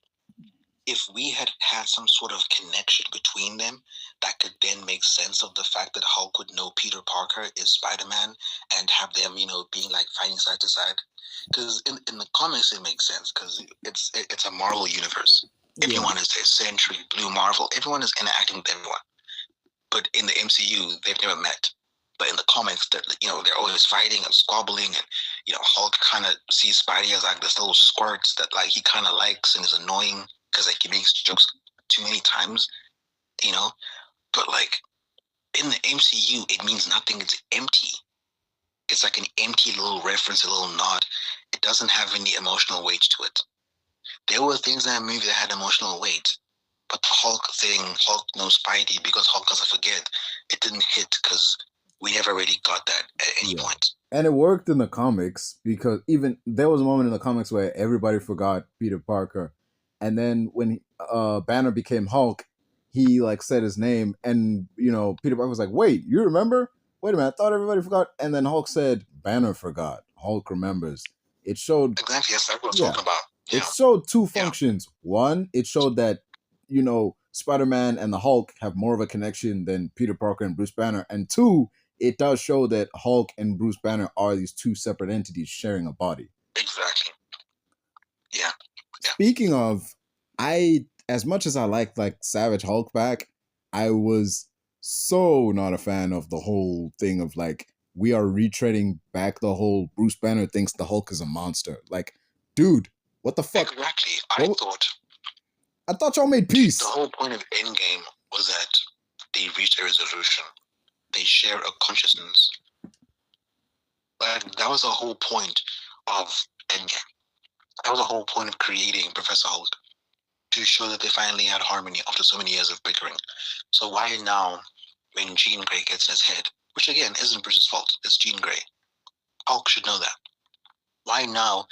if we had some sort of connection between them, that could then make sense of the fact that Hulk would know Peter Parker is Spider-Man and have them, being like fighting side to side. Because in the comics, it makes sense because it's a Marvel universe. Everyone is there. Sentry, Blue Marvel. Everyone is interacting with everyone. But in the MCU, they've never met. But in the comics, they're always fighting and squabbling, and Hulk kind of sees Spidey as like this little squirts that like he kind of likes and is annoying because like he makes jokes too many times, But like in the MCU, it means nothing. It's empty. It's like an empty little reference, a little nod. It doesn't have any emotional weight to it. There were things in that movie that had emotional weight. But the Hulk thing, Hulk knows Spidey because Hulk doesn't forget. It didn't hit because we never really got that at any point. And it worked in the comics because even there was a moment in the comics where everybody forgot Peter Parker. And then when Banner became Hulk, he like said his name and, Peter Parker was like, "Wait, you remember? Wait a minute, I thought everybody forgot." And then Hulk said, "Banner forgot. Hulk remembers." It showed... Exactly, that's what I was talking about. Yeah. It showed two functions. One, it showed that, Spider-Man and the Hulk have more of a connection than Peter Parker and Bruce Banner. And two, it does show that Hulk and Bruce Banner are these two separate entities sharing a body. Exactly. Yeah. Speaking of, as much as I liked like Savage Hulk back, I was so not a fan of the whole thing of like, we are retreading back the whole Bruce Banner thinks the Hulk is a monster. Like, dude, what the fuck? Exactly. I thought y'all made peace. The whole point of Endgame was that they reached a resolution. They share a consciousness. Like, that was the whole point of Endgame. That was the whole point of creating Professor Hulk, to show that they finally had harmony after so many years of bickering. So why now, when Jeangrey gets in his head, which again isn't Bruce's fault, it's Jeangrey, Hulk should know that. Why now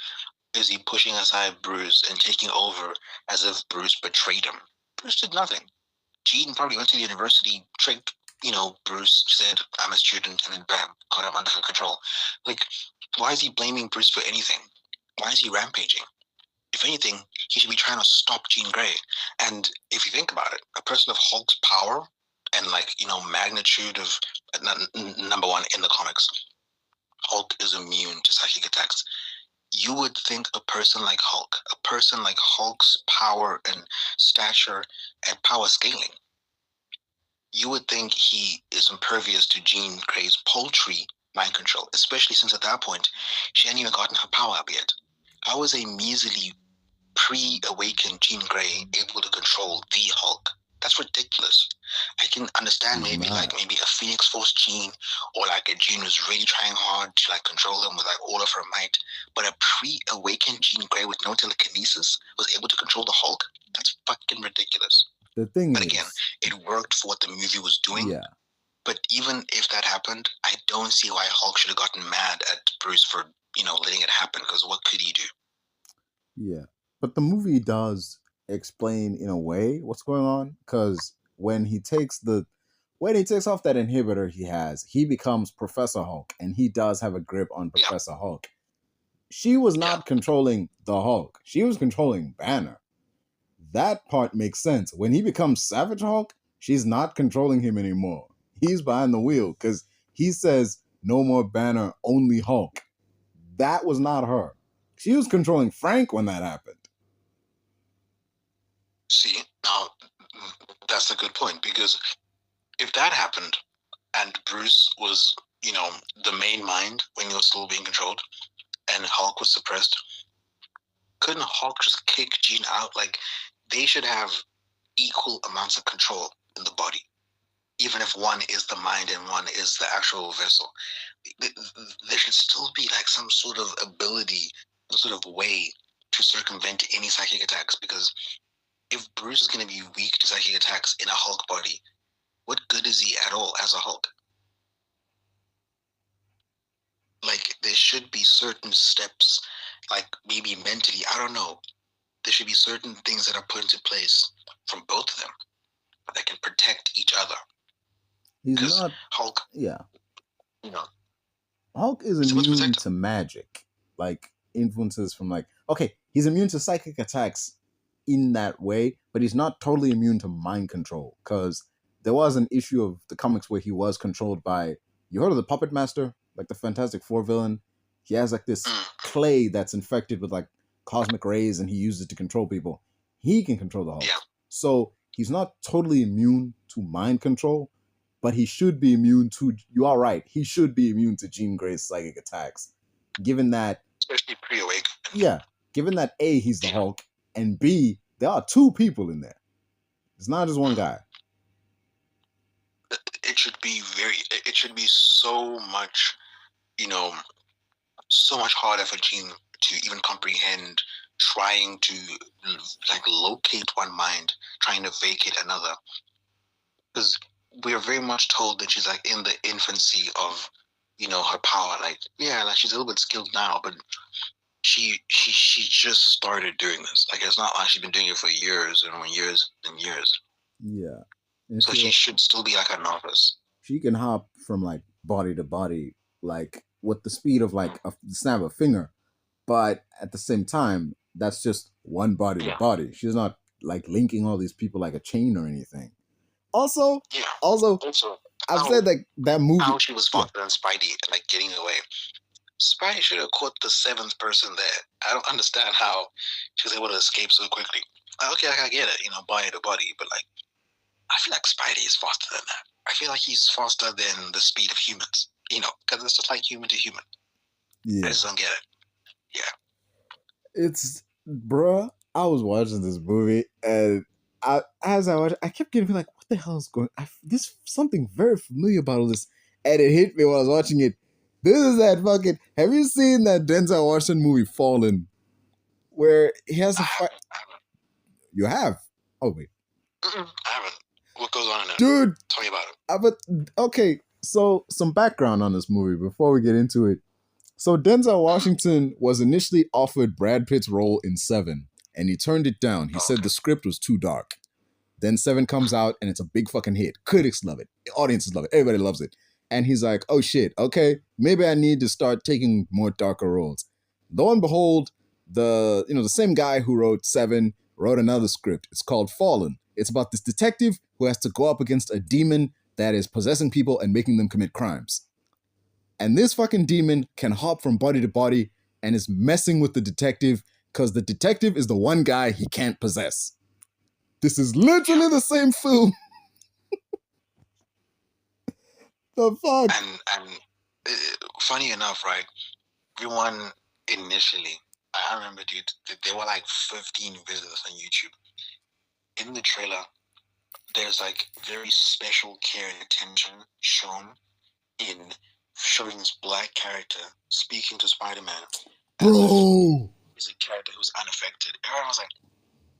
is he pushing aside Bruce and taking over as if Bruce betrayed him? Bruce did nothing. Jean probably went to the university, tricked, Bruce, said, "I'm a student," and then bam, got him under control. Like, why is he blaming Bruce for anything? Why is he rampaging? If anything, he should be trying to stop Jeangrey. And if you think about it, a person of Hulk's power and magnitude of number one in the comics, Hulk is immune to psychic attacks. You would think a person like Hulk's power and stature and power scaling, you would think he is impervious to Jeangrey's paltry mind control, especially since at that point, she hadn't even gotten her power up yet. How is a measly pre-awakened Jeangrey able to control the Hulk? That's ridiculous. I can understand maybe a Phoenix Force Jean, or like a Jean who's really trying hard to like control him with like all of her might, but a pre-awakened Jeangrey with no telekinesis was able to control the Hulk? That's fucking ridiculous. The thing but again, it worked for what the movie was doing. Yeah. But even if that happened, I don't see why Hulk should have gotten mad at Bruce for, letting it happen, because what could he do? Yeah. But the movie does explain in a way what's going on, because when he takes off that inhibitor he becomes Professor Hulk, and he does have a grip on Professor Hulk. She was not controlling the Hulk. She was controlling Banner. That part makes sense. When he becomes Savage Hulk, she's not controlling him anymore. He's behind the wheel because he says, no more Banner, only Hulk. That was not her. She was controlling Frank when that happened. See, now, that's a good point, because if that happened and Bruce was, the main mind when he was still being controlled and Hulk was suppressed, couldn't Hulk just kick Jean out? Like, they should have equal amounts of control in the body, even if one is the mind and one is the actual vessel. There should still be like some sort of ability, some sort of way to circumvent any psychic attacks, because if Bruce is going to be weak to psychic attacks in a Hulk body, what good is he at all as a Hulk? Like, there should be certain steps, like maybe mentally, I don't know. There should be certain things that are put into place from both of them that can protect each other. He's not Hulk. Yeah. Hulk is immune to magic. Like, influences from he's immune to psychic attacks in that way, but he's not totally immune to mind control, because there was an issue of the comics where he was controlled by, you heard of the Puppet Master, like the Fantastic Four villain? He has like this clay that's infected with like cosmic rays, and he uses it to control people. He can control the Hulk. Yeah. So he's not totally immune to mind control, but he should be immune to, you are right, he should be immune to Jean Grey's psychic attacks. Given that, especially pre-awakened. Yeah. Given that A, he's the Hulk, and B, there are two people in there. It's not just one guy. It should be so much, so much harder for Jean to even comprehend, trying to locate one mind, trying to vacate another. Because we are very much told that she's in the infancy of, her power. She's a little bit skilled now, but she just started doing this. It's not like she's been doing it for years and years and years. Yeah. And so she should still be a novice. She can hop from body to body, with the speed of a snap of a finger. But at the same time, that's just one body to body. She's not linking all these people like a chain or anything. Also, I've said that movie. How she was faster than Spidey and getting away. Spidey should have caught the seventh person there. I don't understand how she was able to escape so quickly. Okay, I get it, body to body, but I feel like Spidey is faster than that. I feel like he's faster than the speed of humans, because it's just human to human. Yeah. I just don't get it. Yeah. It's, bruh, I was watching this movie, and as I watched, I kept getting what the hell is going on? There's something very familiar about all this, and it hit me while I was watching it. This is that fucking, have you seen that Denzel Washington movie, Fallen? Where he has a fight. You have? Oh, wait. I haven't. What goes on in it? Dude. Tell me about it. Okay, so some background on this movie before we get into it. So Denzel Washington was initially offered Brad Pitt's role in Seven, and he turned it down. He said the script was too dark. Then Seven comes out, and it's a big fucking hit. Critics love it. Audiences love it. Everybody loves it. And he's like, oh shit, okay, maybe I need to start taking more darker roles. Lo and behold, the same guy who wrote Seven wrote another script. It's called Fallen. It's about this detective who has to go up against a demon that is possessing people and making them commit crimes. And this fucking demon can hop from body to body and is messing with the detective because the detective is the one guy he can't possess. This is literally the same film. The fuck? And funny enough, right? Everyone initially, I remember, dude, there were 15 visitors on YouTube. In the trailer, there's very special care and attention shown in showing this black character speaking to Spider-Man. Bro! He's a character who's unaffected. Everyone was like,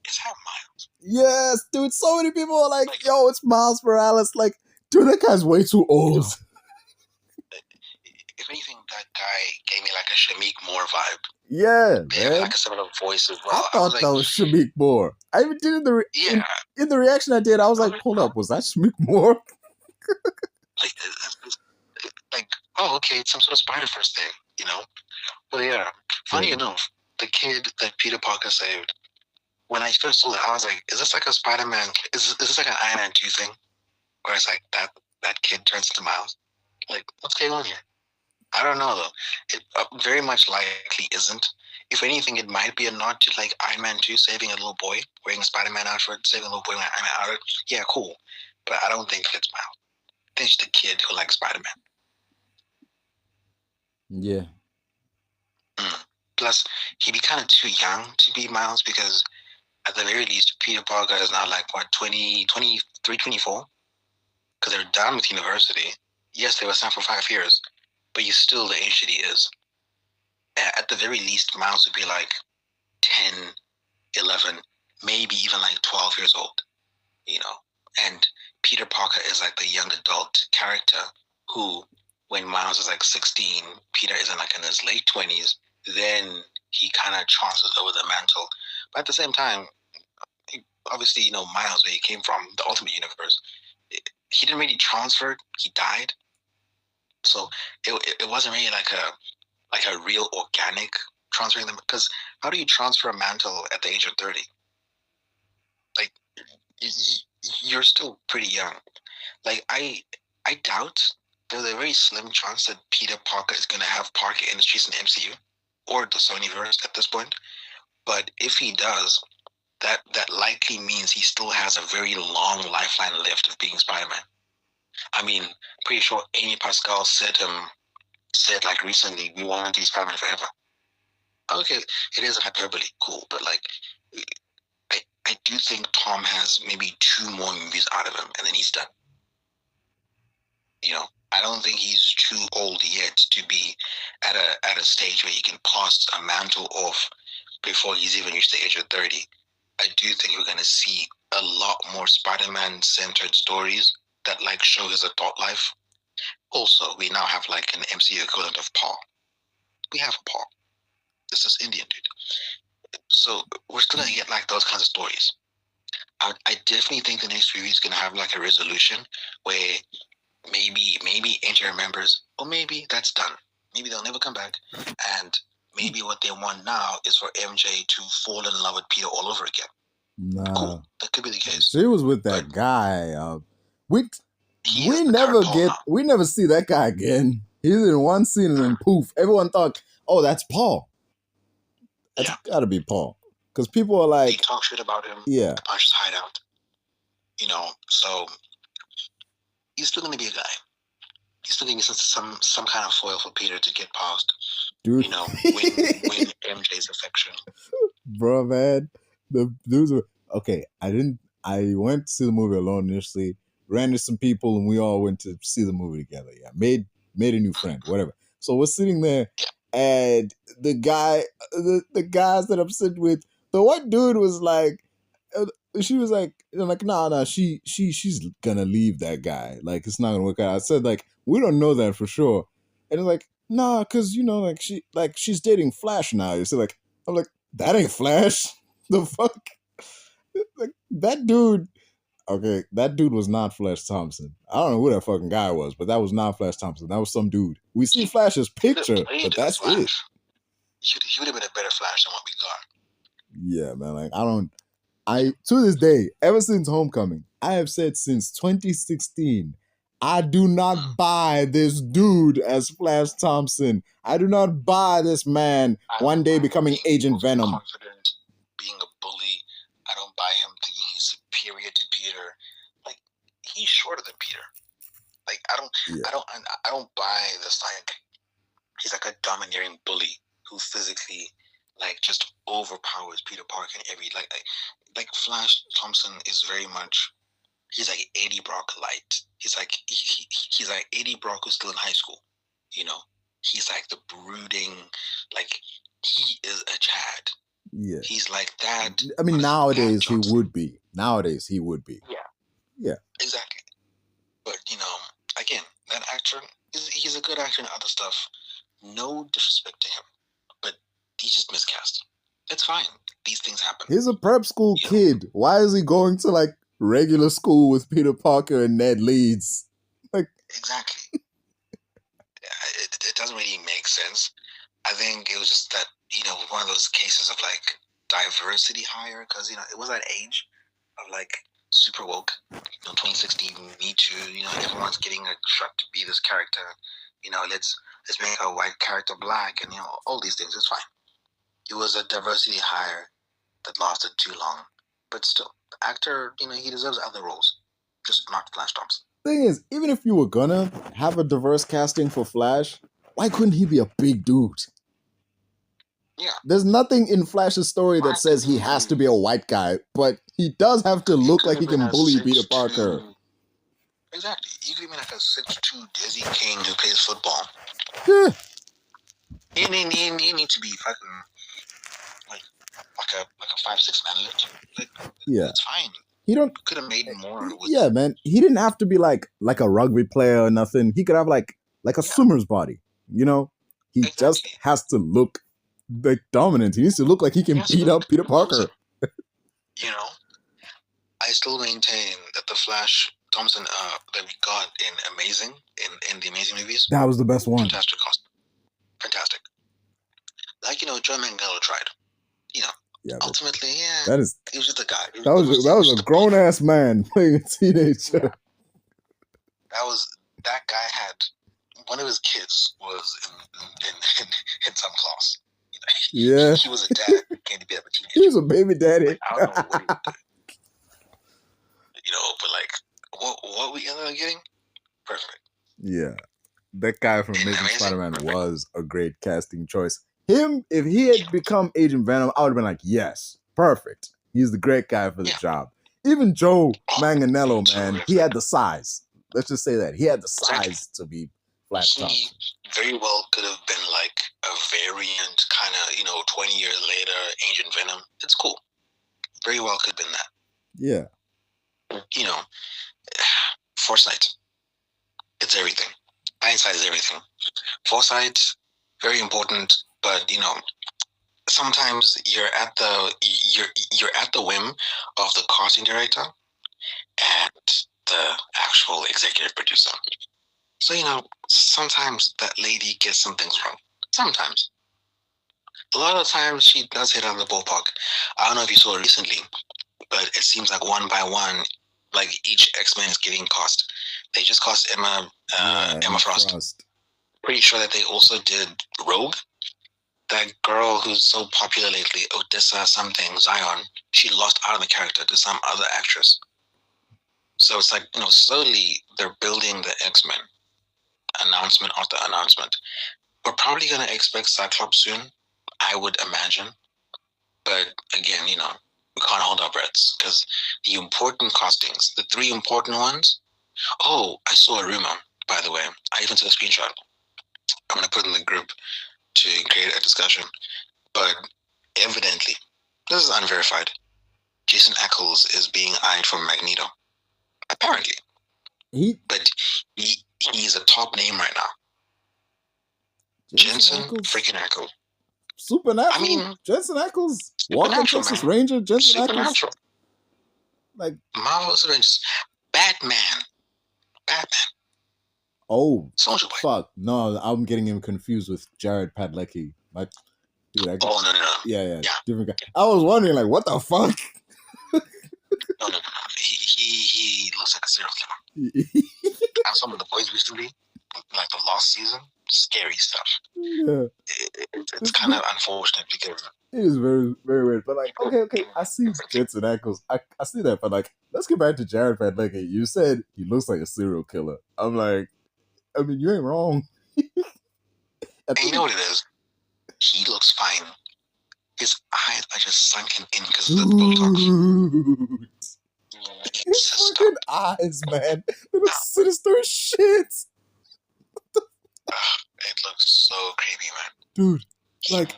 is that Miles? Yes, dude, so many people are yo, it's Miles Morales. Dude, that guy's way too old. If anything, that guy gave me a Shamik Moore vibe. Yeah, They have man. like a similar voice as well. I thought that was Shamik Moore. I even did in the reaction I did. I was like, hold up, was that Shamik Moore? Like, oh, okay, it's some sort of Spider-Verse thing, you know? But yeah, funny enough, the kid that Peter Parker saved, when I first saw that, I was like, is this like a Spider-Man, is this like an Iron Man 2 thing? Where it's like that kid turns into Miles? Like, what's going on here? I don't know, though. It very much likely isn't. If anything, it might be a nod to like Iron Man 2 saving a little boy, wearing a Spider-Man outfit, saving a little boy wearing an Iron Man outfit. Yeah, cool. But I don't think it's Miles. I think it's the kid who likes Spider-Man. Yeah. Plus, he'd be kind of too young to be Miles because at the very least, Peter Parker is now like, what, 20, 23, 24? Because they're done with university. Yes, they were signed for 5 years, but he's still the age that he is. At the very least, Miles would be like 10, 11, maybe even like 12 years old, you know? And Peter Parker is like the young adult character who, when Miles is like 16, Peter is like in his late 20s, then he kind of transfers over the mantle. But at the same time, obviously, you know, Miles, where he came from, the Ultimate Universe, he didn't really transfer, he died. So it wasn't really like a real organic transferring them, because how do you transfer a mantle at the age of 30? Like, you're still pretty young. Like, I doubt there's a very slim chance that Peter Parker is going to have Parker Industries in the MCU or the Sonyverse at this point. But if he does, that likely means he still has a very long lifeline left of being Spider-Man. I mean, pretty sure Amy Pascal said like recently, we want to be Spider-Man forever. Okay, it is a hyperbole, cool, but like, I do think Tom has maybe 2 more movies out of him, and then he's done. You know, I don't think he's too old yet to be at a stage where he can pass a mantle off before he's even reached the age of 30. I do think we're going to see a lot more Spider-Man centered stories that like show his adult life. Also, we now have like an MCU equivalent of Paul. We have a Paul. This is Indian dude. So we're still going to get like those kinds of stories. I definitely think the next review is going to have like a resolution where maybe Angel remembers, or maybe that's done. Maybe they'll never come back. And maybe what they want now is for MJ to fall in love with Peter all over again. Nah. Cool. That could be the case. She was with that guy. We never see that guy again. He's in one scene and then poof. Everyone thought, oh, that's Paul. That's gotta be Paul. Because people are like, they talk shit about him. Yeah. The Punch's hideout. You know, so he's still gonna be a guy. He's still gonna be some kind of foil for Peter to get past. Dude. You know, win MJ's affection. Bro, man. The dudes were okay. I went to see the movie alone initially, ran into some people, and we all went to see the movie together. Yeah. Made a new friend, whatever. So we're sitting there, and the guys that I'm sitting with, the one dude was like, she was like, nah, she's gonna leave that guy. Like, it's not gonna work out. I said, like, we don't know that for sure. And they're like, nah, cause you know, she's dating Flash now. You see, like, I'm like, that ain't Flash. The fuck? Like, that dude. Okay, that dude was not Flash Thompson. I don't know who that fucking guy was, but that was not Flash Thompson. That was some dude. We see Flash's picture, but that's it. He would have been a better Flash than what we got. Yeah, man. Like, to this day, ever since Homecoming, I have said since 2016, I do not buy this dude as Flash Thompson. I do not buy this man one day becoming Agent Venom. Confident, being a bully. I don't buy him thinking he's superior to Peter. Like, he's shorter than Peter. Like, I don't buy this, like, he's like a domineering bully who physically, like, just overpowers Peter Parker in every, like Flash Thompson is very much, he's like Eddie Brock light. He's like, he's like Eddie Brock who's still in high school, you know? He's like the brooding, like, he is a Chad. Yeah. He's like that. I mean, nowadays he would be. Yeah. Yeah. Exactly. But, you know, again, that actor, he's a good actor in other stuff. No disrespect to him. But He just miscast. It's fine. These things happen. He's a prep school kid. Why is he going to like regular school with Peter Parker and Ned Leeds? Like exactly. It doesn't really make sense. I think it was just that, one of those cases of like diversity hire, because it was that age of like super woke, 2016 Me Too, everyone's getting a shot to be this character, let's make a white character black, and all these things. It's fine. It was a diversity hire that lasted too long, but still, the actor, he deserves other roles, just not Flash Thompson. Thing is, even if you were gonna have a diverse casting for Flash, why couldn't he be a big dude? Yeah. There's nothing in Flash's story that says he has to be a white guy, but he does have to look like he can bully Peter Parker. Exactly. You could be like a 6'2" Dizzy King who plays football. Yeah. You need to be fucking like a 5'6" man. Yeah. It's fine. He could have made more. Yeah, man. He didn't have to be like a rugby player or nothing. He could have like a swimmer's body. He exactly. Just has to look like dominant. He needs to look like he can beat up Peter Parker. I still maintain that the Flash Thompson that we got in the Amazing movies. That was the best one. Fantastic costume. Fantastic. Like, Joe Manganiello tried. Yeah, ultimately, that is. He was just a guy. That was a grown ass man playing a teenager. Yeah. That guy had one of his kids was in some class. Yeah, he was a dad. Can't be a teenager. He was a baby daddy. Like, I don't know what he would do. But like, what we ended up getting, perfect. Yeah, that guy from Amazing Spider-Man was a great casting choice. Him, if he had become Agent Venom, I would have been like, yes, perfect. He's the great guy for the job. Even Joe Manganiello, man, he had the size. Let's just say that. He had the size to be Flash Thompson. He very well could have been like a variant, kind of, 20 years later, Agent Venom. It's cool. Very well could have been that. Yeah. Foresight. It's everything. Hindsight is everything. Foresight, very important. But sometimes you're at the whim of the casting director and the actual executive producer. So sometimes that lady gets some things wrong. Sometimes, a lot of times she does hit out of the ballpark. I don't know if you saw it recently, but it seems like one by one, like each X-Men is getting cast. They just cast Emma Frost. Pretty sure that they also did Rogue. That girl who's so popular lately, Odessa something, Zion, she lost out of the character to some other actress. So it's like, slowly they're building the X-Men. Announcement after announcement. We're probably going to expect Cyclops soon, I would imagine. But again, we can't hold our breaths because the important castings, the 3 important ones. Oh, I saw a rumor, by the way. I even took a screenshot. I'm going to put it in the group to create a discussion, but evidently, this is unverified. Jason Ackles is being eyed for Magneto. Apparently, but he's a top name right now. Jensen freaking Ackles. Supernatural. I mean, Jensen Ackles. Walker Texas Ranger. Jensen Ackles. Like Marvel's Rangers. Batman. Oh, fuck. No, I'm getting him confused with Jared Padalecki. Like, dude, no. Yeah. Different guy. I was wondering, like, what the fuck? No. He looks like a serial killer. I saw him in The Boys recently, like the last season. Scary stuff. Yeah. It's kind of unfortunate because it is very, very weird. But like, okay, I see Jensen Ackles. I see that, but like, let's get back to Jared Padalecki. You said he looks like a serial killer. I'm like, I mean, you ain't wrong. And you know what it is? He looks fine. His eyes are just sunken in because of the Botox. His fucking eyes, man. They look sinister as shit. It looks so creepy, man. Dude, like,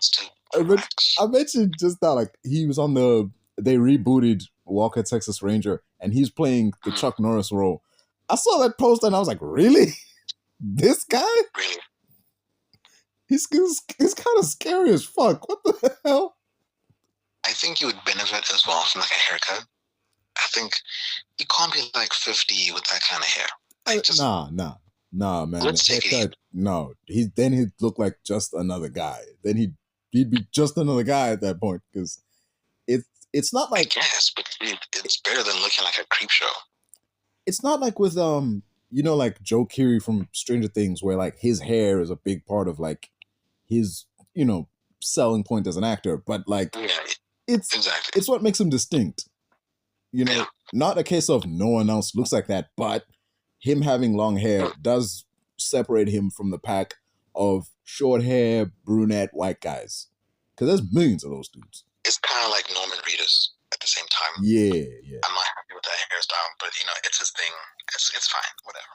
I mentioned just now, like, he was on they rebooted Walker Texas Ranger, and he's playing the Chuck Norris role. I saw that poster, and I was like, really? This guy? Really? He's kind of scary as fuck. What the hell? I think he would benefit as well from like a haircut. I think you can't be like 50 with that kind of hair. Like, just, nah, man. Let's take it Haircut, no. Then he'd look like just another guy. Then he'd be just another guy at that point because it's not like, I guess, but it's better than looking like a creep show. It's not like with like Joe Keery from Stranger Things, where like his hair is a big part of like his selling point as an actor, but like it's exactly. It's what makes him distinct. Not a case of no one else looks like that, but him having long hair does separate him from the pack of short hair, brunette, white guys. Because there's millions of those dudes. It's kind of like Norman Reedus at the same time. Yeah. I'm not happy with that hairstyle, but it's his thing. It's fine, whatever.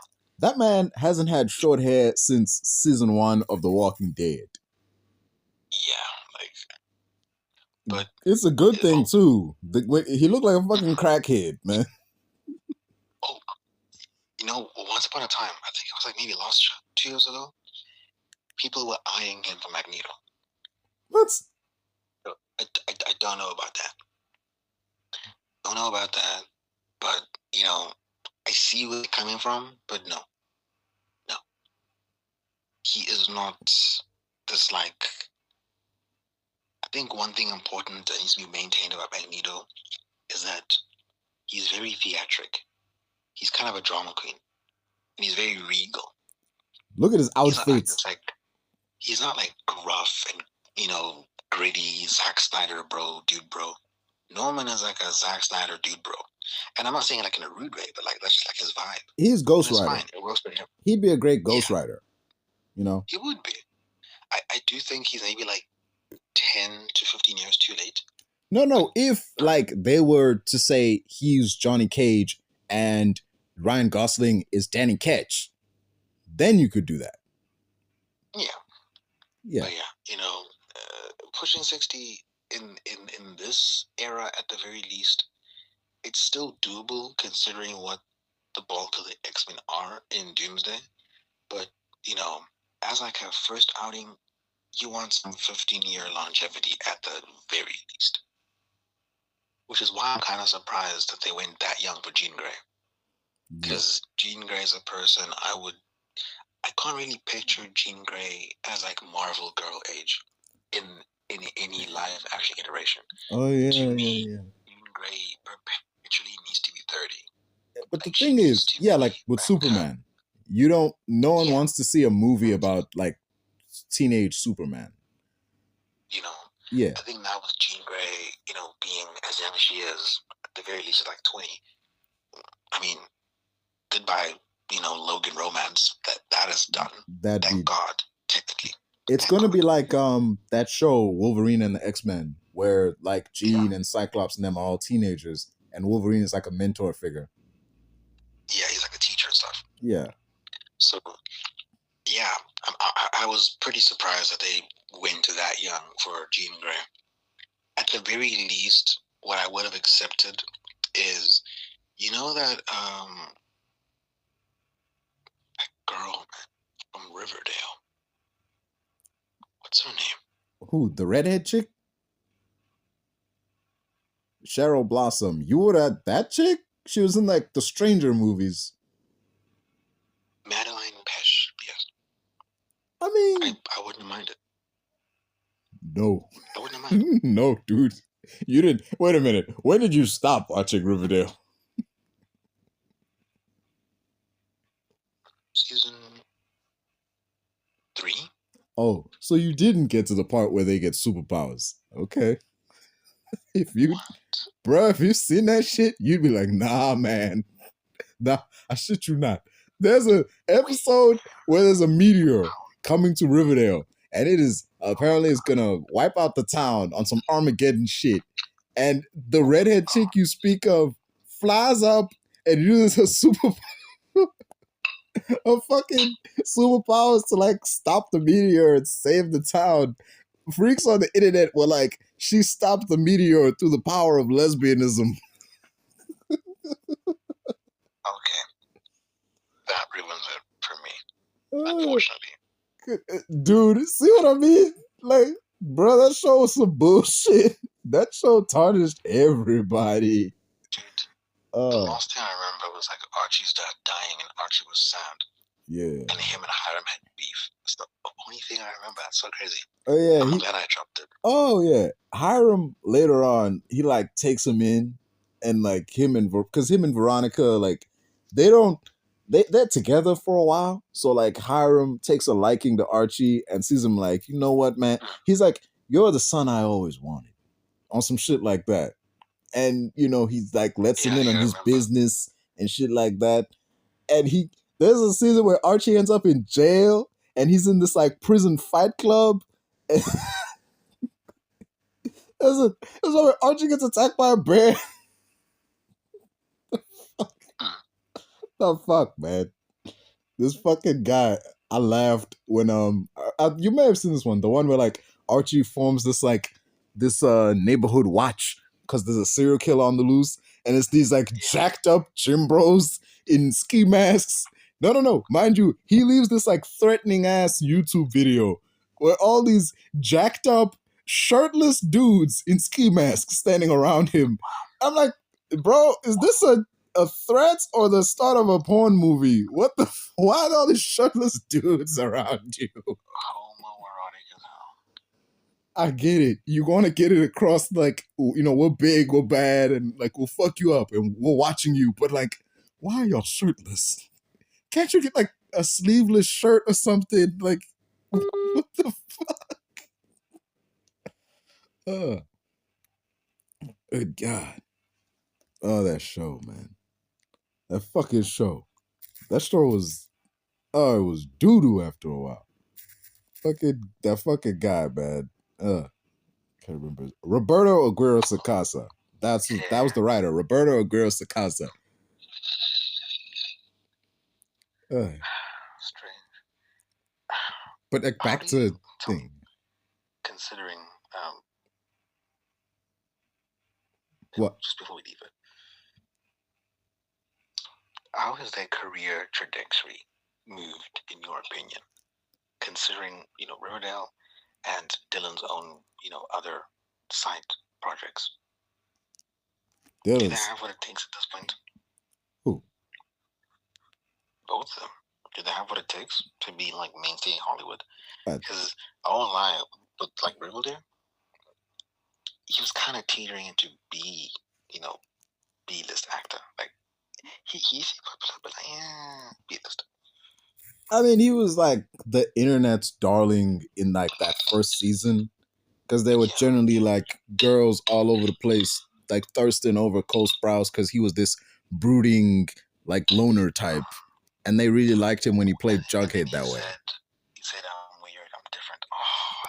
That man hasn't had short hair since season 1 of The Walking Dead. Yeah, but it's a good thing too. He looked like a fucking crackhead, man. Once upon a time, I think it was like maybe last 2 years ago, people were eyeing him for Magneto. What? I don't know about that. But I see where it's coming from, but no. He is not this like. I think one thing important that needs to be maintained about Magneto is that he's very theatric. He's kind of a drama queen, and he's very regal. Look at his outfits. He's not like gruff and gritty Zack Snyder dude bro. Norman is like a Zack Snyder dude bro, and I'm not saying like in a rude way, but like that's just like his vibe. He's Ghost Rider. Fine. It works for him. He'd be a great Ghost Rider. He would be. I do think he's maybe like 10 to 15 years too late. No. If like they were to say he's Johnny Cage and Ryan Gosling is Danny Ketch, then you could do that. Yeah. But pushing 60 in this era at the very least, it's still doable considering what the bulk of the X-Men are in Doomsday. But as like a first outing, you want some 15-year longevity at the very least. Which is why I'm kind of surprised that they went that young for Jean Grey. Because Jean Grey is a person I can't really picture Jean Grey as like Marvel girl age in any live action iteration. Oh yeah, to me, Jean Grey perpetually needs to be 30. But the thing is, like with Superman, no one wants to see a movie about like teenage Superman. I think now with Jean Grey, being as young as she is, at the very least, like 20. I mean, goodbye, Logan romance. That is done. Thank God, technically. It's gonna be like that show Wolverine and the X-Men, where like Jean and Cyclops and them are all teenagers, and Wolverine is like a mentor figure. Yeah, he's like a teacher and stuff. Yeah. So, I was pretty surprised that they went to that young for Jean Grey. At the very least, what I would have accepted is, that girl from Riverdale. What's her name? Who? The redhead chick? Cheryl Blossom. You would have that chick? She was in like the Stranger movies. Madeline Pesh, yes. I mean, I wouldn't have minded. No. I wouldn't have minded. No, dude. You didn't. Wait a minute. When did you stop watching Riverdale? Season 3. Oh, so you didn't get to the part where they get superpowers. Okay. If you've seen that shit, you'd be like, nah, man. Nah, I shit you not. There's an episode where there's a meteor coming to Riverdale, and it is apparently it's gonna wipe out the town on some Armageddon shit. And the redhead chick you speak of flies up and uses her fucking superpowers to like stop the meteor and save the town. Freaks on the internet were like, she stopped the meteor through the power of lesbianism. Okay. That ruins it for me, unfortunately. Dude, see what I mean? Like, bro, that show was some bullshit. That show tarnished everybody. Dude, the last thing I remember was like Archie's dad dying and Archie was sad. Yeah. And him and Hiram had beef. That's the only thing I remember. That's so crazy. Oh yeah. I'm glad I dropped it. Oh yeah. Hiram later on, he like takes him in, and like him and Veronica, like they're together for a while. So like Hiram takes a liking to Archie and sees him like, you know what, man? He's like, you're the son I always wanted. On some shit like that. And you know, he's like lets him in on his business and shit like that. And there's a season where Archie ends up in jail and he's in this like prison fight club. There's one where Archie gets attacked by a bear. The fuck, man. This fucking guy. I laughed when you may have seen this one, the one where like Archie forms this neighborhood watch because there's a serial killer on the loose, and it's these like jacked up gym bros in ski masks. No. Mind you, he leaves this like threatening ass YouTube video where all these jacked up, shirtless dudes in ski masks standing around him. I'm like, bro, is this a threat or the start of a porn movie? Why are all these shirtless dudes around you? I get it. You're going to get it across like, you know, we're big, we're bad, and like we'll fuck you up and we're watching you. But like, why are y'all shirtless? Can't you get like a sleeveless shirt or something? Like, what the fuck? Good God. Oh, that show, man. That fucking show. That show was, it was doo-doo after a while. That fucking guy, man. Can't remember. Roberto Aguirre Sacasa. That was the writer. Roberto Aguirre Sacasa. Strange. But like, back to thing. Considering what? Just before we leave it, how has their career trajectory moved in your opinion? Considering, you know, Riverdale and Dylan's own, you know, other side projects. Do they have what it takes at this point? Who? Both of them. Do they have what it takes to be like mainstay Hollywood? Because I won't lie, but like Riverdale, he was kind of teetering into B-list actor. Like he's popular, but like B-list. I mean, he was like the internet's darling in like that first season, because there were generally like girls all over the place like thirsting over colesprouse because he was this brooding like loner type, and they really liked him when he played Jughead that way. He said, "I'm weird, I'm different." Oh,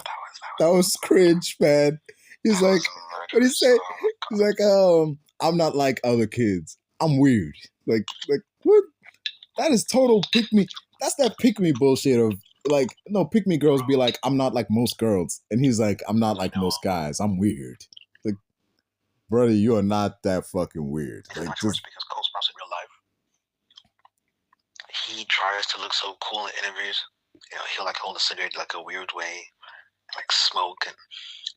that was cringe, man. He's like, what did he say? He's like, I'm not like other kids. I'm weird. Like what? That is total pick me. That's that pick me bullshit of like, no, pick me girls be like, I'm not like most girls, and he's like, I'm not like most guys. I'm weird. Like, brother, you are not that fucking weird. Like, just because colesprouse in real life, he tries to look so cool in interviews. You know, he'll like hold a cigarette like a weird way, like smoke, and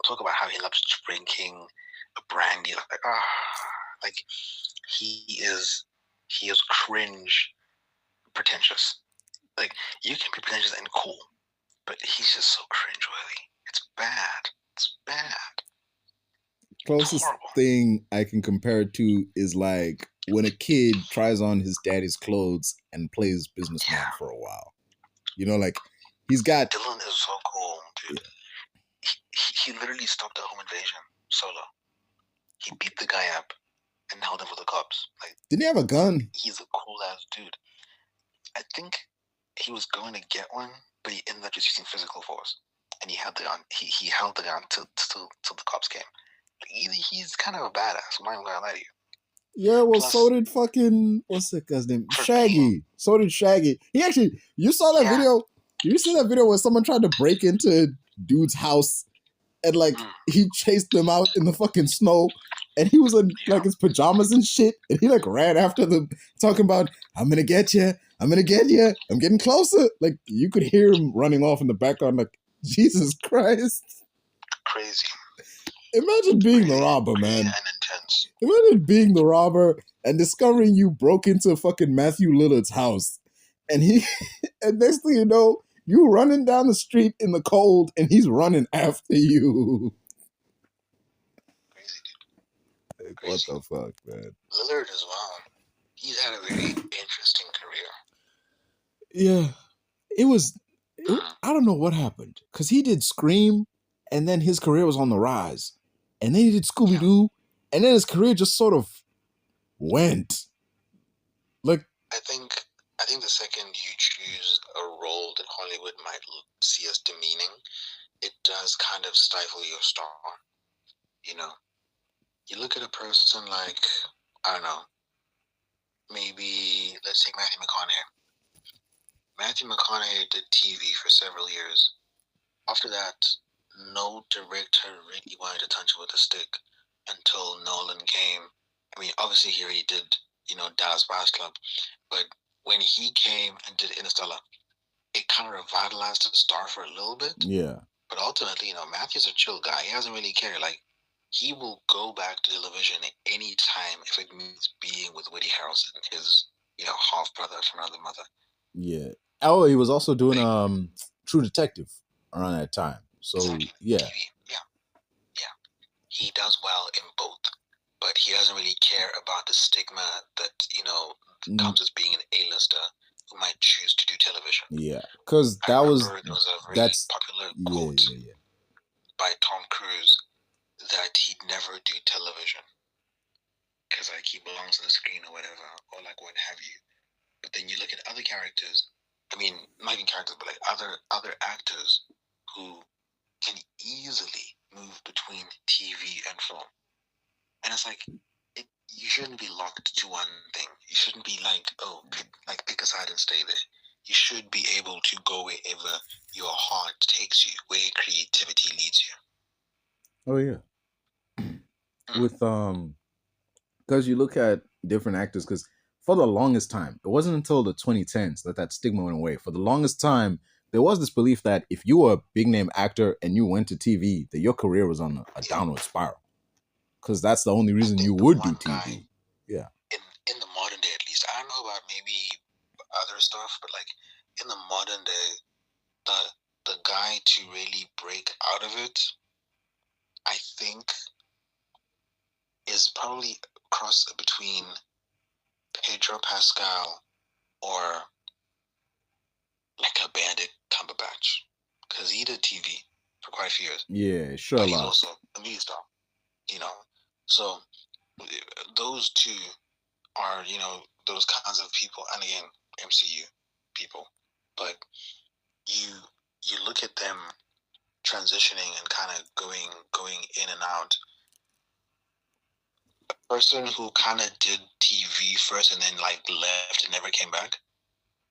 talk about how he loves drinking a brandy. Like he is cringe, pretentious. Like, you can be pretentious and cool, but he's just so cringeworthy. It's bad. It's bad. Closest thing I can compare it to is like when a kid tries on his daddy's clothes and plays businessman for a while. You know, like he's got. Dylan is so cool, dude. He literally stopped a home invasion solo. He beat the guy up and held him for the cops. Like, didn't he have a gun? He's a cool ass dude. I think he was going to get one, but he ended up just using physical force, and he held the gun. He held the gun till the cops came. He's kind of a badass. I'm not even gonna lie to you. Yeah, well, plus, so did fucking what's that guy's name? Shaggy. So did Shaggy. He actually, you saw that video? Did you see that video where someone tried to break into dude's house and like he chased them out in the fucking snow, and he was in like his pajamas and shit, and he like ran after them, talking about, "I'm gonna get you, I'm gonna get you, I'm getting closer." Like you could hear him running off in the background, like Jesus Christ. Crazy. Imagine being the robber, Crazy man. and intense. Imagine being the robber and discovering you broke into fucking Matthew Lillard's house, and and next thing you know, you running down the street in the cold, and he's running after you. Crazy, dude. Like, Crazy. what the fuck, man? Lillard as well. He's had a very interesting career. Yeah, I don't know what happened, because he did Scream, and then his career was on the rise, and then he did Scooby-Doo, and then his career just sort of went. Like, I think the second you choose a role that Hollywood might see as demeaning, it does kind of stifle your star. You know, you look at a person like, I don't know, maybe let's take Matthew McConaughey. Matthew McConaughey did TV for several years. After that, no director really wanted to touch it with a stick until Nolan came. I mean, obviously here he did, Dallas Buyers Club, but when he came and did Interstellar, it kind of revitalized the star for a little bit. yeah. But ultimately, Matthew's a chill guy. He doesn't really care. Like, he will go back to television at any time if it means being with Woody Harrelson, his, half brother from another mother. Yeah. Oh, he was also doing True Detective around that time. So Exactly. yeah. TV. Yeah. He does well in both, but he doesn't really care about the stigma that, comes with being an A-lister who might choose to do television. Yeah. Because there was a really popular quote by Tom Cruise that he'd never do television because like he belongs on the screen or whatever, or like what have you. But then you look at other characters, I mean, not even characters, but like other actors who can easily move between TV and film. And it's like, you shouldn't be locked to one thing. You shouldn't be like, pick a side and stay there. You should be able to go wherever your heart takes you, where creativity leads you. Oh yeah. With because you look at different actors, because for the longest time, it wasn't until the 2010s that stigma went away. For the longest time, there was this belief that if you were a big name actor and you went to TV, that your career was on a downward spiral. Because that's the only reason you would do TV. Yeah. In the modern day, at least, I don't know about maybe other stuff, but like in the modern day, the guy to really break out of it, I think, is probably a cross between Pedro Pascal or like a Benedict Cumberbatch, because he did TV for quite a few years. Yeah, sure. But he's also a movie star, So those two are, those kinds of people, and again, MCU people. But you look at them transitioning and kind of going in and out. A person who kind of did TV first and then like left and never came back,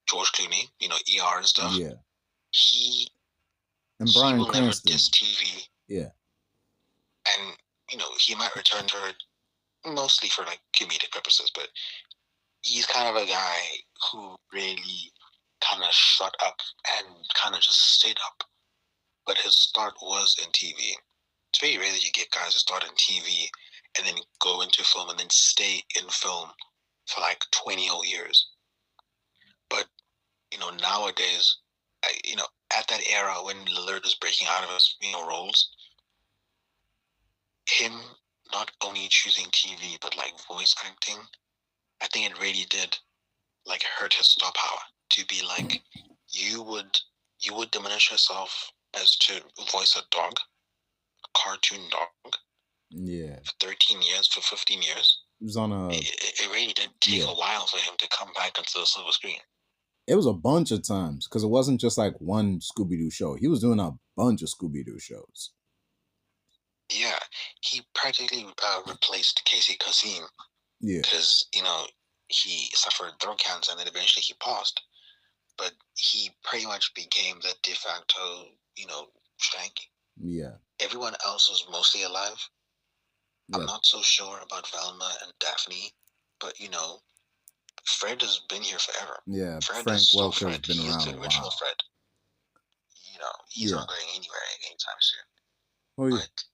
George Clooney, ER and stuff. Yeah. He Bryan will Cranston. never diss TV. Yeah. And he might return to it mostly for like comedic purposes, but he's kind of a guy who really kind of shut up and kind of just stayed up. But his start was in TV. It's very rare that you get guys who start in TV and then go into film and then stay in film for like 20 whole years. But, nowadays, at that era when Lillard was breaking out of his, roles, him not only choosing TV, but like voice acting, I think it really did like hurt his star power to be like, you would diminish yourself as to voice a dog, a cartoon dog. Yeah. For 13 years, for 15 years. It was on a... It really did take a while for him to come back onto the silver screen. It was a bunch of times, because it wasn't just like one Scooby-Doo show. He was doing a bunch of Scooby-Doo shows. Yeah, he practically replaced Casey Kasem. Yeah. Because, he suffered throat cancer and then eventually he passed. But he pretty much became the de facto, Shanky. Yeah. Everyone else was mostly alive. Yeah. I'm not so sure about Velma and Daphne, but Fred has been here forever. Yeah, Fred Frank is still Welker's Fred. been He is around the a original while. Fred. He's not going anywhere anytime soon. Oh yeah. But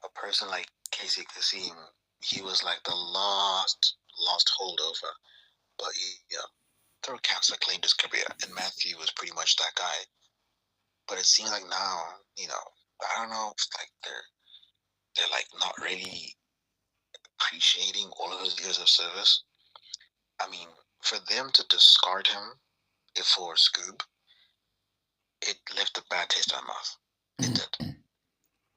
a person like Casey Kasem, he was like the lost holdover. But through cancer claimed his career, and Matthew was pretty much that guy. But it seems like now, I don't know, it's like they're like not really appreciating all of his years of service. I mean, for them to discard him for Scoob, it left a bad taste in my mouth. It did.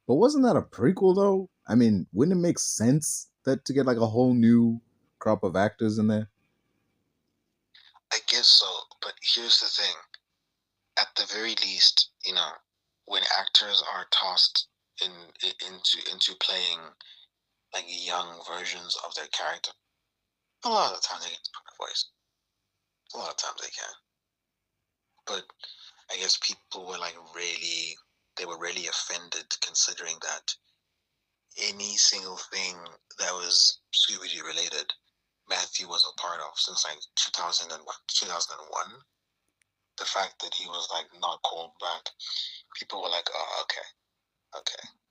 But wasn't that a prequel though? I mean, wouldn't it make sense that to get like a whole new crop of actors in there? I guess so, but here's the thing. At the very least, when actors are tossed into playing like young versions of their character, a lot of the time they get put a voice. A lot of times they can. But I guess people were really offended considering that any single thing that was Scooby-Doo related, Matthew was a part of since like 2001. The fact that he was like not called back, people were like, "Oh, okay,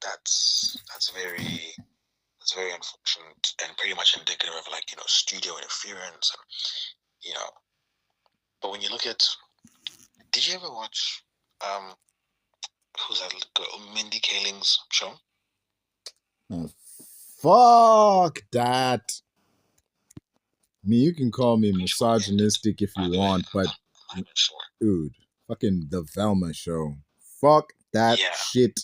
that's very unfortunate and pretty much indicative of like studio interference and But when you look at, did you ever watch who's that girl, Mindy Kaling's show? Oh, fuck that. I mean, you can call me misogynistic if you want, but I'm not even sure. dude, fucking the Velma show. Fuck that shit.